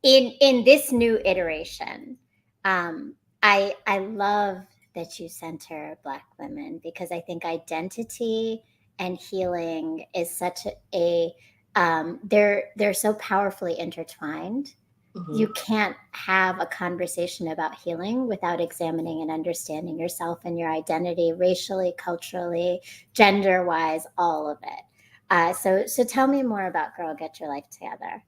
in this new iteration, I love that you center Black women because I think identity and healing is such they're so powerfully intertwined. Hmm. You can't have a conversation about healing without examining and understanding yourself and your identity, racially, culturally, gender wise, all of it. So tell me more about Girl Get Your Life Together.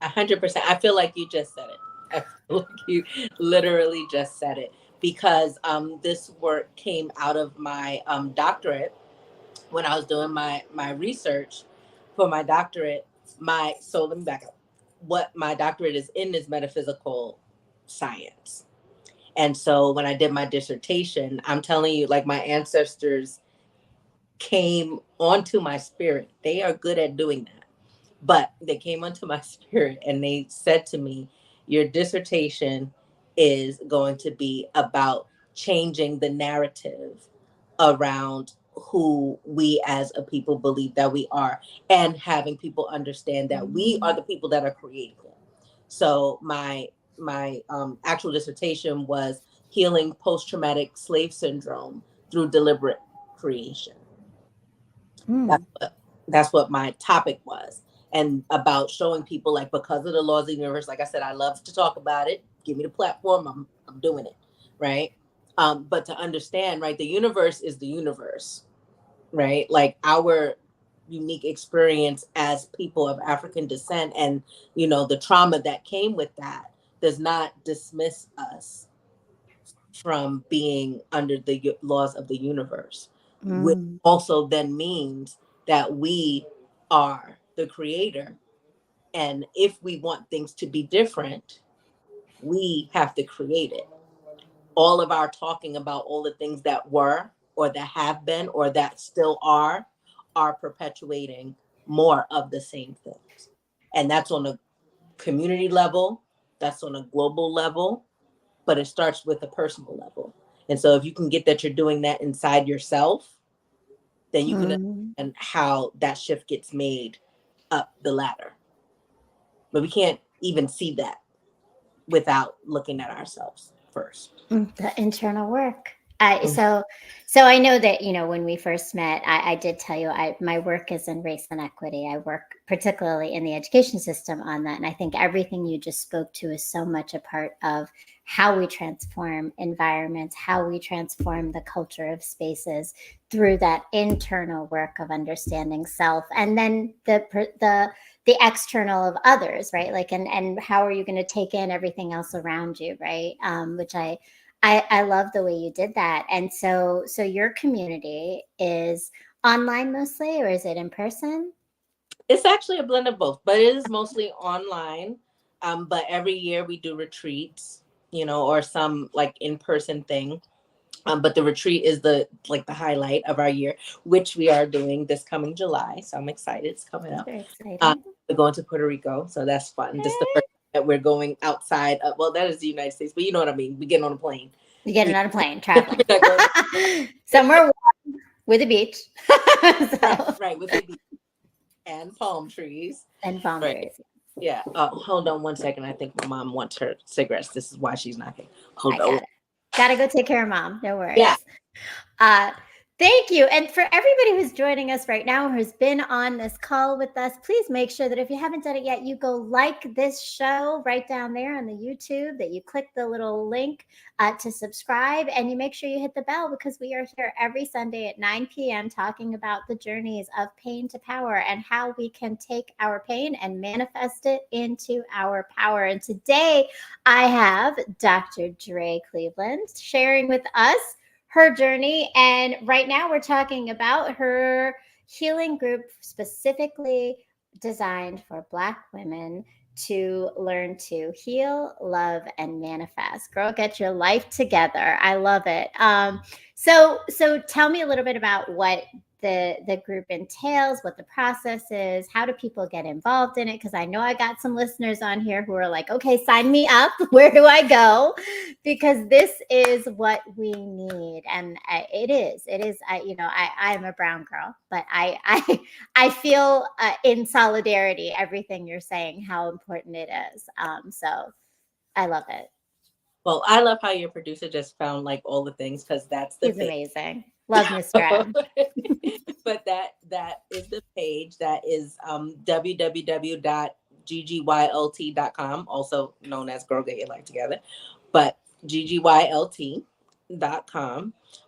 100%. I feel like you just said it. I feel like you literally just said it, because this work came out of my doctorate. When I was doing my research for my doctorate, so let me back up. What my doctorate is in is metaphysical science. And so when I did my dissertation, I'm telling you, like, my ancestors came onto my spirit. They are good at doing that. But they came onto my spirit and they said to me, your dissertation is going to be about changing the narrative around who we as a people believe that we are, and having people understand that we are the people that are creating it. So my actual dissertation was healing post-traumatic slave syndrome through deliberate creation. That's Mm. what that's what my topic was. And about showing people, like, because of the laws of the universe, like I said, I love to talk about it. Give me the platform, I'm doing it. Right. But to understand, right, the universe is the universe, right? Like, our unique experience as people of African descent, and the trauma that came with that, does not dismiss us from being under the laws of the universe, which Mm. also then means that we are the creator. And if we want things to be different, we have to create it. All of our talking about all the things that were, or that have been, or that still are perpetuating more of the same things. And that's on a community level, that's on a global level, but it starts with a personal level. And so if you can get that you're doing that inside yourself, then you can Mm. understand how that shift gets made up the ladder. But we can't even see that without looking at ourselves first. The internal work. I Mhm. so I know that when we first met, I did tell you my work is in race and equity. I work particularly in the education system on that, and I think everything you just spoke to is so much a part of how we transform environments, how we transform the culture of spaces through that internal work of understanding self, and then the external of others, right? Like, and how are you going to take in everything else around you, right? Which I love the way you did that. And so your community is online mostly, or is it in person? It's actually a blend of both, but it is mostly online. But every year we do retreats, or some like in-person thing. But the retreat is the highlight of our year, which we are doing this coming July. So I'm excited. It's coming That's up. very Um, exciting. we're going to Puerto Rico, so that's fun. This is the first time that we're going outside of, well, that is the United States, but you know what I mean. We getting on a plane. You getting on a plane, traveling. We're not going Somewhere warm with a beach. right, So, right, with the and palm trees. and palm Right. trees. Yeah. Hold on one second. I think my mom wants her cigarettes. This is why she's knocking. I Hold on. got it. Gotta go take care of mom. No Yeah. worries. Uh, Thank you. And for everybody who's joining us right now, who's been on this call with us, please make sure that if you haven't done it yet, you go like this show right down there on the YouTube, that you click the little link to subscribe, and you make sure you hit the bell, because we are here every Sunday at 9 p.m. talking about the journeys of pain to power and how we can take our pain and manifest it into our power. And today I have Dr. Dre Cleveland sharing with us her journey. And right now we're talking about her healing group specifically designed for Black women to learn to heal, love, and manifest. Girl, get your life together. I love it. So tell me a little bit about what the group entails, what the process is, how do people get involved in it? Because I know I got some listeners on here who are like, okay, sign me up. Where do I go? Because this is what we need, and it is. I'm a brown girl, but I feel in solidarity everything you're saying, how important it is. So I love it. Well, I love how your producer just found like all the things, because that's the He's thing. amazing. Love Mr. M. But that is the page. That is www.ggYlt.com, also known as Girl Get Your Life Together, but ggYlt.com.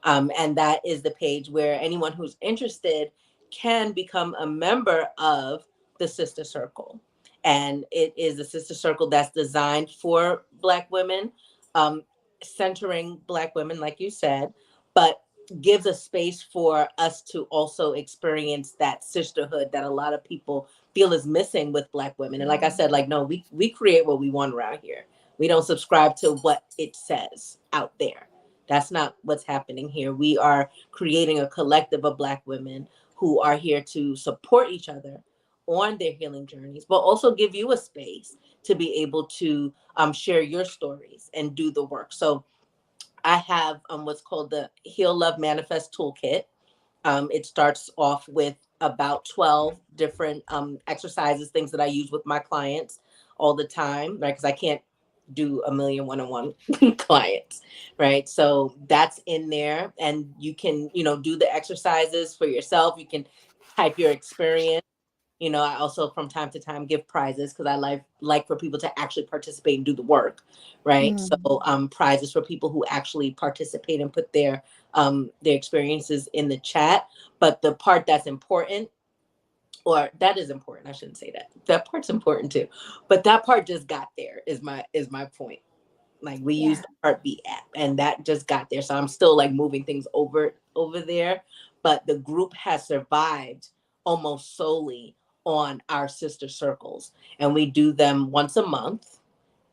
And that is the page where anyone who's interested can become a member of the Sister Circle. And it is a sister circle that's designed for Black women, um, centering Black women, like you said, but gives a space for us to also experience that sisterhood that a lot of people feel is missing with Black women. And like I said, like, no, we create what we want around here. We don't subscribe to what it says out there. That's not what's happening here. We are creating a collective of Black women who are here to support each other on their healing journeys, but also give you a space to be able to share your stories and do the work. So I have what's called the Heal, Love, Manifest Toolkit. It starts off with about 12 different exercises, things that I use with my clients all the time, right? Because I can't do a million one-on-one clients, right? So that's in there, and you can, do the exercises for yourself. You can type your experience. I also from time to time give prizes, because I like for people to actually participate and do the work, right? So Mm. prizes for people who actually participate and put their experiences in the chat. But the part that's important, or that is important, I shouldn't say that. That part's important too. But that part just got there is my point. Like, we use Yeah. the Heartbeat app, and that just got there. So I'm still like moving things over there. But the group has survived almost solely on our sister circles. And we do them once a month.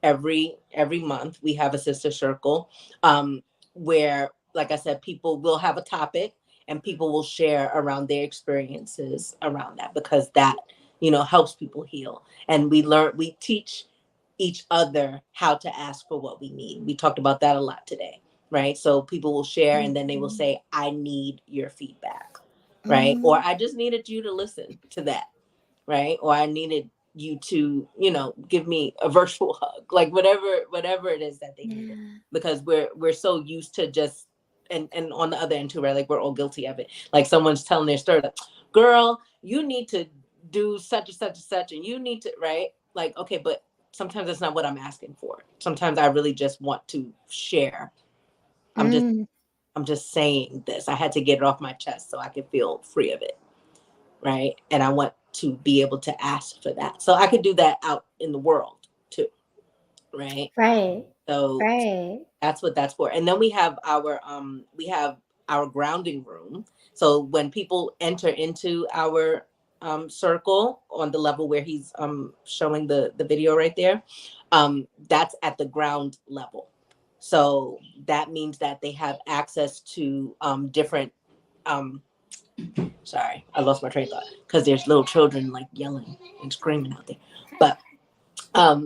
Every month we have a sister circle, where, like I said, people will have a topic, and people will share around their experiences around that, because that helps people heal. And we teach each other how to ask for what we need. We talked about that a lot today, right? So people will share, and then they will Mhm. say, I need your feedback, right? Or Mhm. I just needed you to listen to that, right? Or I needed you to, give me a virtual hug, like whatever it is that they needed. Yeah. Because we're so used to just, and on the other end too, right? Like, we're all guilty of it. Like, someone's telling their story, like, girl, you need to do such and such and such, and you need to, right? Like, okay, but sometimes that's not what I'm asking for. Sometimes I really just want to share. I'm just Mm. I'm just saying this. I had to get it off my chest so I could feel free of it, right? And I want to be able to ask for that. So I could do that out in the world too, right? Right. So Right. that's what that's for. And then we have our grounding room. So when people enter into our circle on the level where he's showing the video right there, that's at the ground level. So that means that they have access to different um sorry, I lost my train of thought because there's little children like yelling and screaming out there. But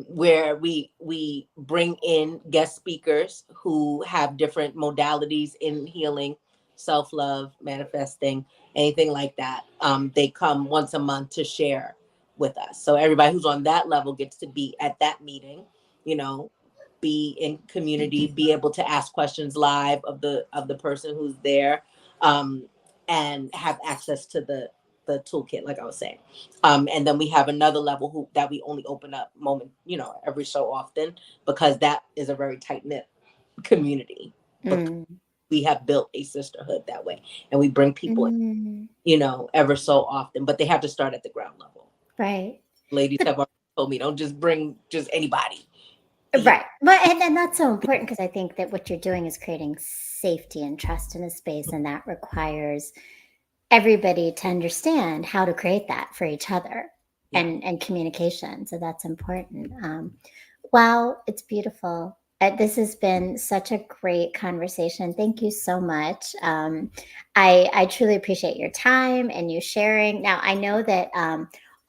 where we bring in guest speakers who have different modalities in healing, self-love, manifesting, anything like that. They come once a month to share with us. So everybody who's on that level gets to be at that meeting, you know, be in community, be able to ask questions live of the person who's there, um, and have access to the toolkit, like I was saying. And then we have another level that we only open up every so often, because that is a very tight knit community. Because Mm. we have built a sisterhood that way, and we bring people in, Mm. ever so often, but they have to start at the ground level. Right. Ladies have already told me, don't just bring just anybody. Right. But and that's so important, because I think that what you're doing is creating safety and trust in a space, and that requires everybody to understand how to create that for each other, Yeah. and communication. So that's important. Wow, it's beautiful. This has been such a great conversation. Thank you so much. I truly appreciate your time and you sharing. Now, I know that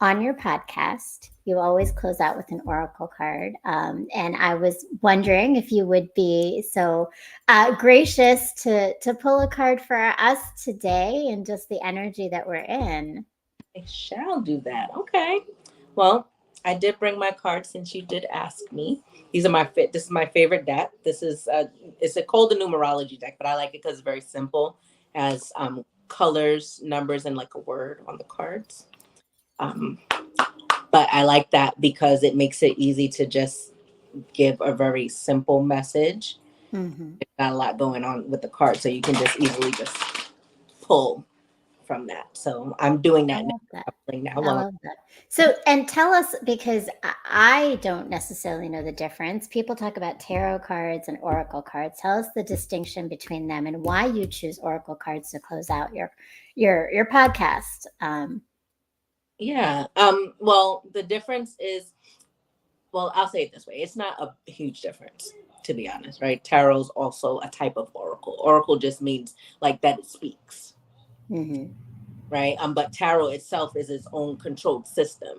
on your podcast, you always close out with an oracle card. And I was wondering if you would be so gracious to pull a card for us today, and just the energy that we're in. I shall do that. Okay. Well, I did bring my cards since you did ask me. These are This is my favorite deck. This is it's called the numerology deck, but I like it because it's very simple. It has colors, numbers, and like a word on the cards. Um, but I like that because it makes it easy to just give a very simple message. Mm-hmm. There's not a lot going on with the cards, so you can just easily just pull from that. So I'm doing I that now. love that. I'm playing now I while love that. So, and tell us, because I don't necessarily know the difference. People talk about tarot cards and oracle cards. Tell us the distinction between them and why you choose oracle cards to close out your podcast. Yeah. Well, the difference is, well, I'll say it this way. It's not a huge difference, to be honest, right? Tarot's also a type of oracle. Oracle just means like that it speaks, Mm-hmm. right? But tarot itself is its own controlled system.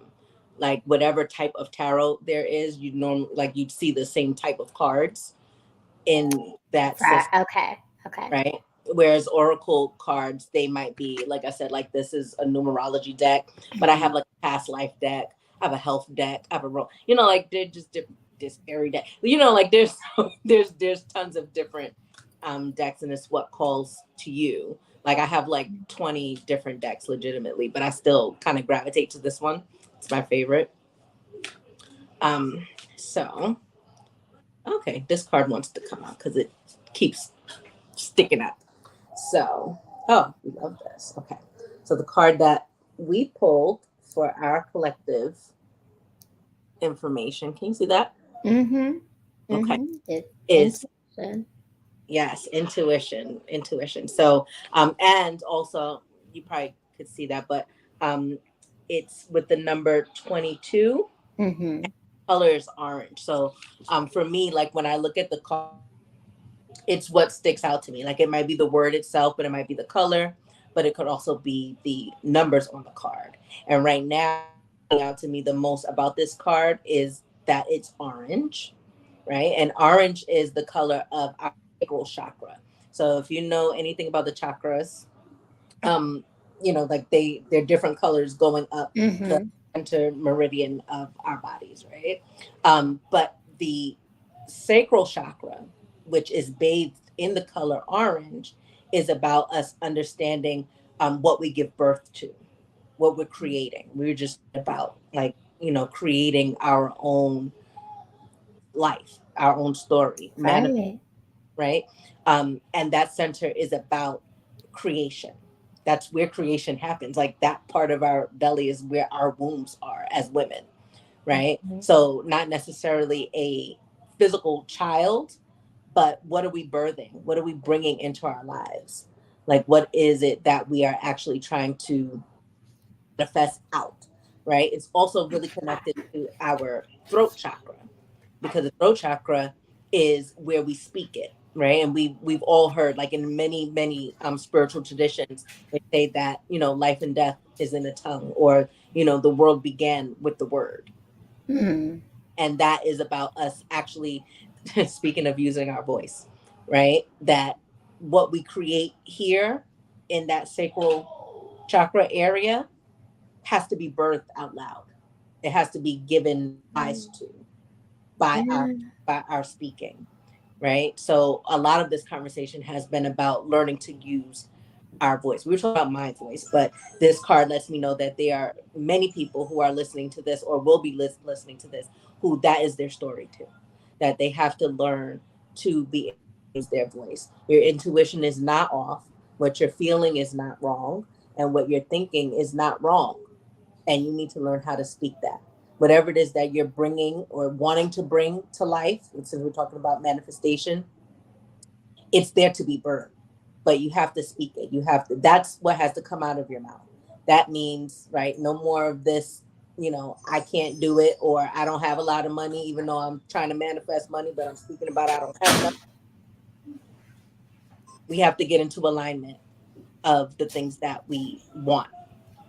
Like whatever type of tarot there is, you'd see the same type of cards in that system, Okay. Okay. right? Whereas oracle cards, they might be, like I said, like this is a numerology deck, but I Mm-hmm. have like a past life deck, I have a health deck, I have a like they're just different. This airy deck, like there's tons of different decks, and it's what calls to you. Like I have like 20 different decks legitimately, but I still kind of gravitate to this one. It's my favorite. Um, so okay, this card wants to come out because it keeps sticking out. So, oh, we love this. Okay. So the card that we pulled for our collective information, can you see that? Mm-hmm. Okay. Mm-hmm. It's Is, intuition. yes, intuition. Intuition. So, and also you probably could see that, but it's with the number 22. Mm-hmm. Color is orange. So for me, like when I look at the card, it's what sticks out to me. Like it might be the word itself, but it might be the color, but it could also be the numbers on the card. And right now, out to me the most about this card is that it's orange, right? And orange is the color of our sacral chakra. So if you know anything about the chakras, um, like they're different colors going up the Mm-hmm. center meridian of our bodies, right? But the sacral chakra, which is bathed in the color orange, is about us understanding what we give birth to, what we're creating. We're just about like, creating our own life, our own story, Right. right? And that center is about creation. That's where creation happens. Like that part of our belly is where our wombs are as women, right? Mhm. So not necessarily a physical child, but what are we birthing? What are we bringing into our lives? Like, what is it that we are actually trying to manifest out, right? It's also really connected to our throat chakra, because the throat chakra is where we speak it, right? And we've all heard, like in many spiritual traditions, they say that, you know, life and death is in the tongue, or, you know, the world began with the word. Mm. And that is about us actually speaking of using our voice, right? That what we create here in that sacral chakra area has to be birthed out loud. It has to be given rise to by our Yeah. by our speaking, right? So a lot of this conversation has been about learning to use our voice. We were talking about my voice, but this card lets me know that there are many people who are listening to this, or will be listening to this, who that is their story too. That they have to learn to be able to use their voice. Your intuition is not off. What you're feeling is not wrong, and what you're thinking is not wrong. And you need to learn how to speak that. Whatever it is that you're bringing or wanting to bring to life, since we're talking about manifestation, it's there to be birthed, but you have to speak it. You have to, that's what has to come out of your mouth. That means, right, no more of this, you know, I can't do it, or I don't have a lot of money, even though I'm trying to manifest money, but I'm speaking about I don't have enough. We have to get into alignment of the things that we want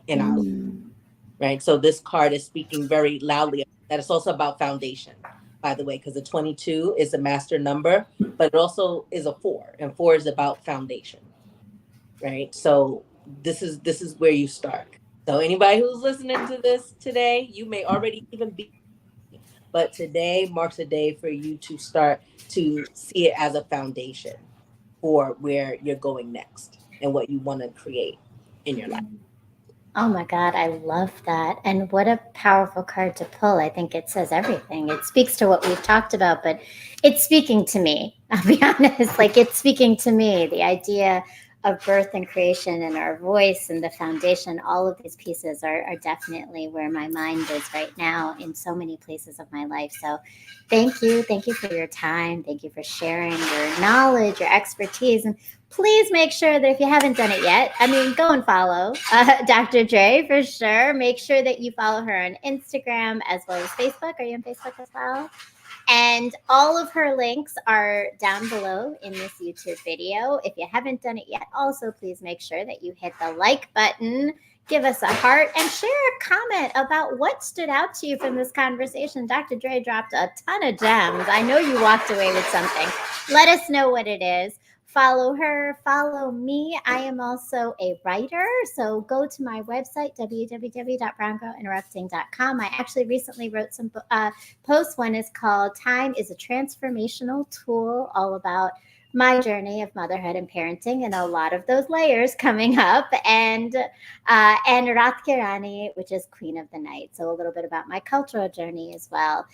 in our life, Mm. right? So this card is speaking very loudly that it's also about foundation, by the way, because the 22 is a master number, but it also is a four, and four is about foundation, right? So this is where you start. So anybody who's listening to this today, you may already even be, but today marks a day for you to start to see it as a foundation for where you're going next and what you want to create in your life. Oh my God, I love that. And what a powerful card to pull. I think it says everything. It speaks to what we've talked about, but it's speaking to me. I'll be honest. Like, it's speaking to me. The idea of birth and creation and our voice and the foundation, all of these pieces are definitely where my mind is right now in so many places of my life. So thank you. Thank you for your time. Thank you for sharing your knowledge, your expertise. And please make sure that if you haven't done it yet, I mean, go and follow Dr. Dre for sure. Make sure that you follow her on Instagram as well as Facebook. Are you on Facebook as well? And all of her links are down below in this YouTube video. If you haven't done it yet, also please make sure that you hit the like button, give us a heart, and share a comment about what stood out to you from this conversation. Dr. Dre dropped a ton of gems. I know you walked away with something. Let us know what it is. Follow her, follow me. I am also a writer, so go to my website, www.browngirlinterrupting.com. I actually recently wrote some posts. One is called Time is a Transformational Tool, all about my journey of motherhood and parenting, and a lot of those layers coming up. And Rath Kirani, which is Queen of the Night. So a little bit about my cultural journey as well.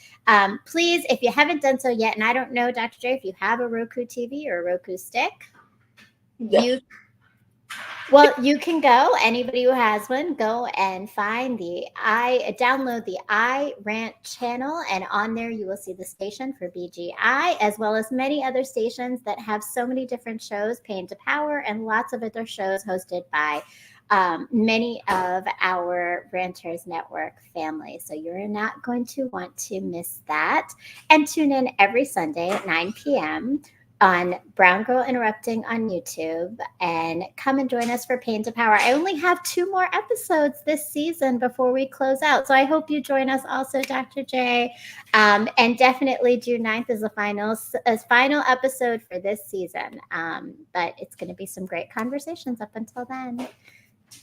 Please, if you haven't done so yet, and I don't know, Dr. J, if you have a Roku TV or a Roku stick, Yeah. you can go. Anybody who has one, go and find download the I Rant channel, and on there you will see the station for BGI, as well as many other stations that have so many different shows, Pain to Power, and lots of other shows hosted by many of our Ranters Network family. So you're not going to want to miss that. And tune in every Sunday at 9 p.m. on Brown Girl Interrupting on YouTube, and come and join us for Pain to Power. I only have 2 more episodes this season before we close out. So I hope you join us also, Dr. J. And definitely June 9th is the final episode for this season. But it's going to be some great conversations up until then.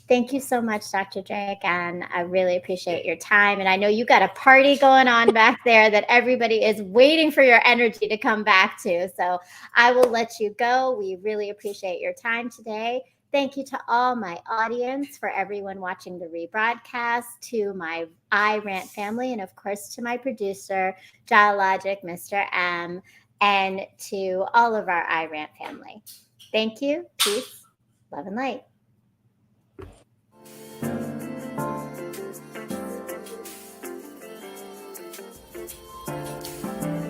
Thank you so much, Dr. Dre. Again, I really appreciate your time. And I know you got a party going on back there that everybody is waiting for your energy to come back to. So I will let you go. We really appreciate your time today. Thank you to all my audience, for everyone watching the rebroadcast, to my iRant family, and of course to my producer, Dialogic, Mr. M, and to all of our iRant family. Thank you. Peace, love, and light.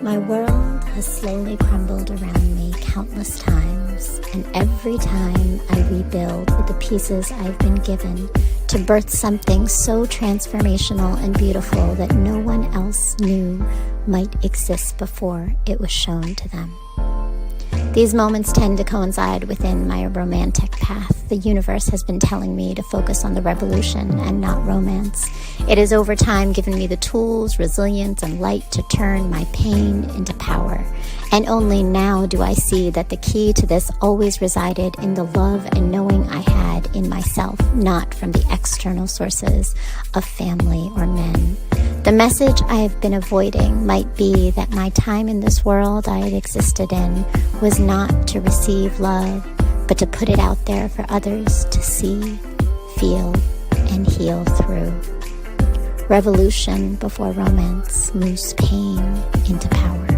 My world has slowly crumbled around me countless times, and every time I rebuild with the pieces I've been given to birth something so transformational and beautiful that no one else knew might exist before it was shown to them. These moments tend to coincide within my romantic path. The universe has been telling me to focus on the revolution and not romance. It has over time given me the tools, resilience, and light to turn my pain into power. And only now do I see that the key to this always resided in the love and knowing I had in myself, not from the external sources of family or men. The message I have been avoiding might be that my time in this world I had existed in was not to receive love, but to put it out there for others to see, feel, and heal through. Revolution before romance moves pain into power.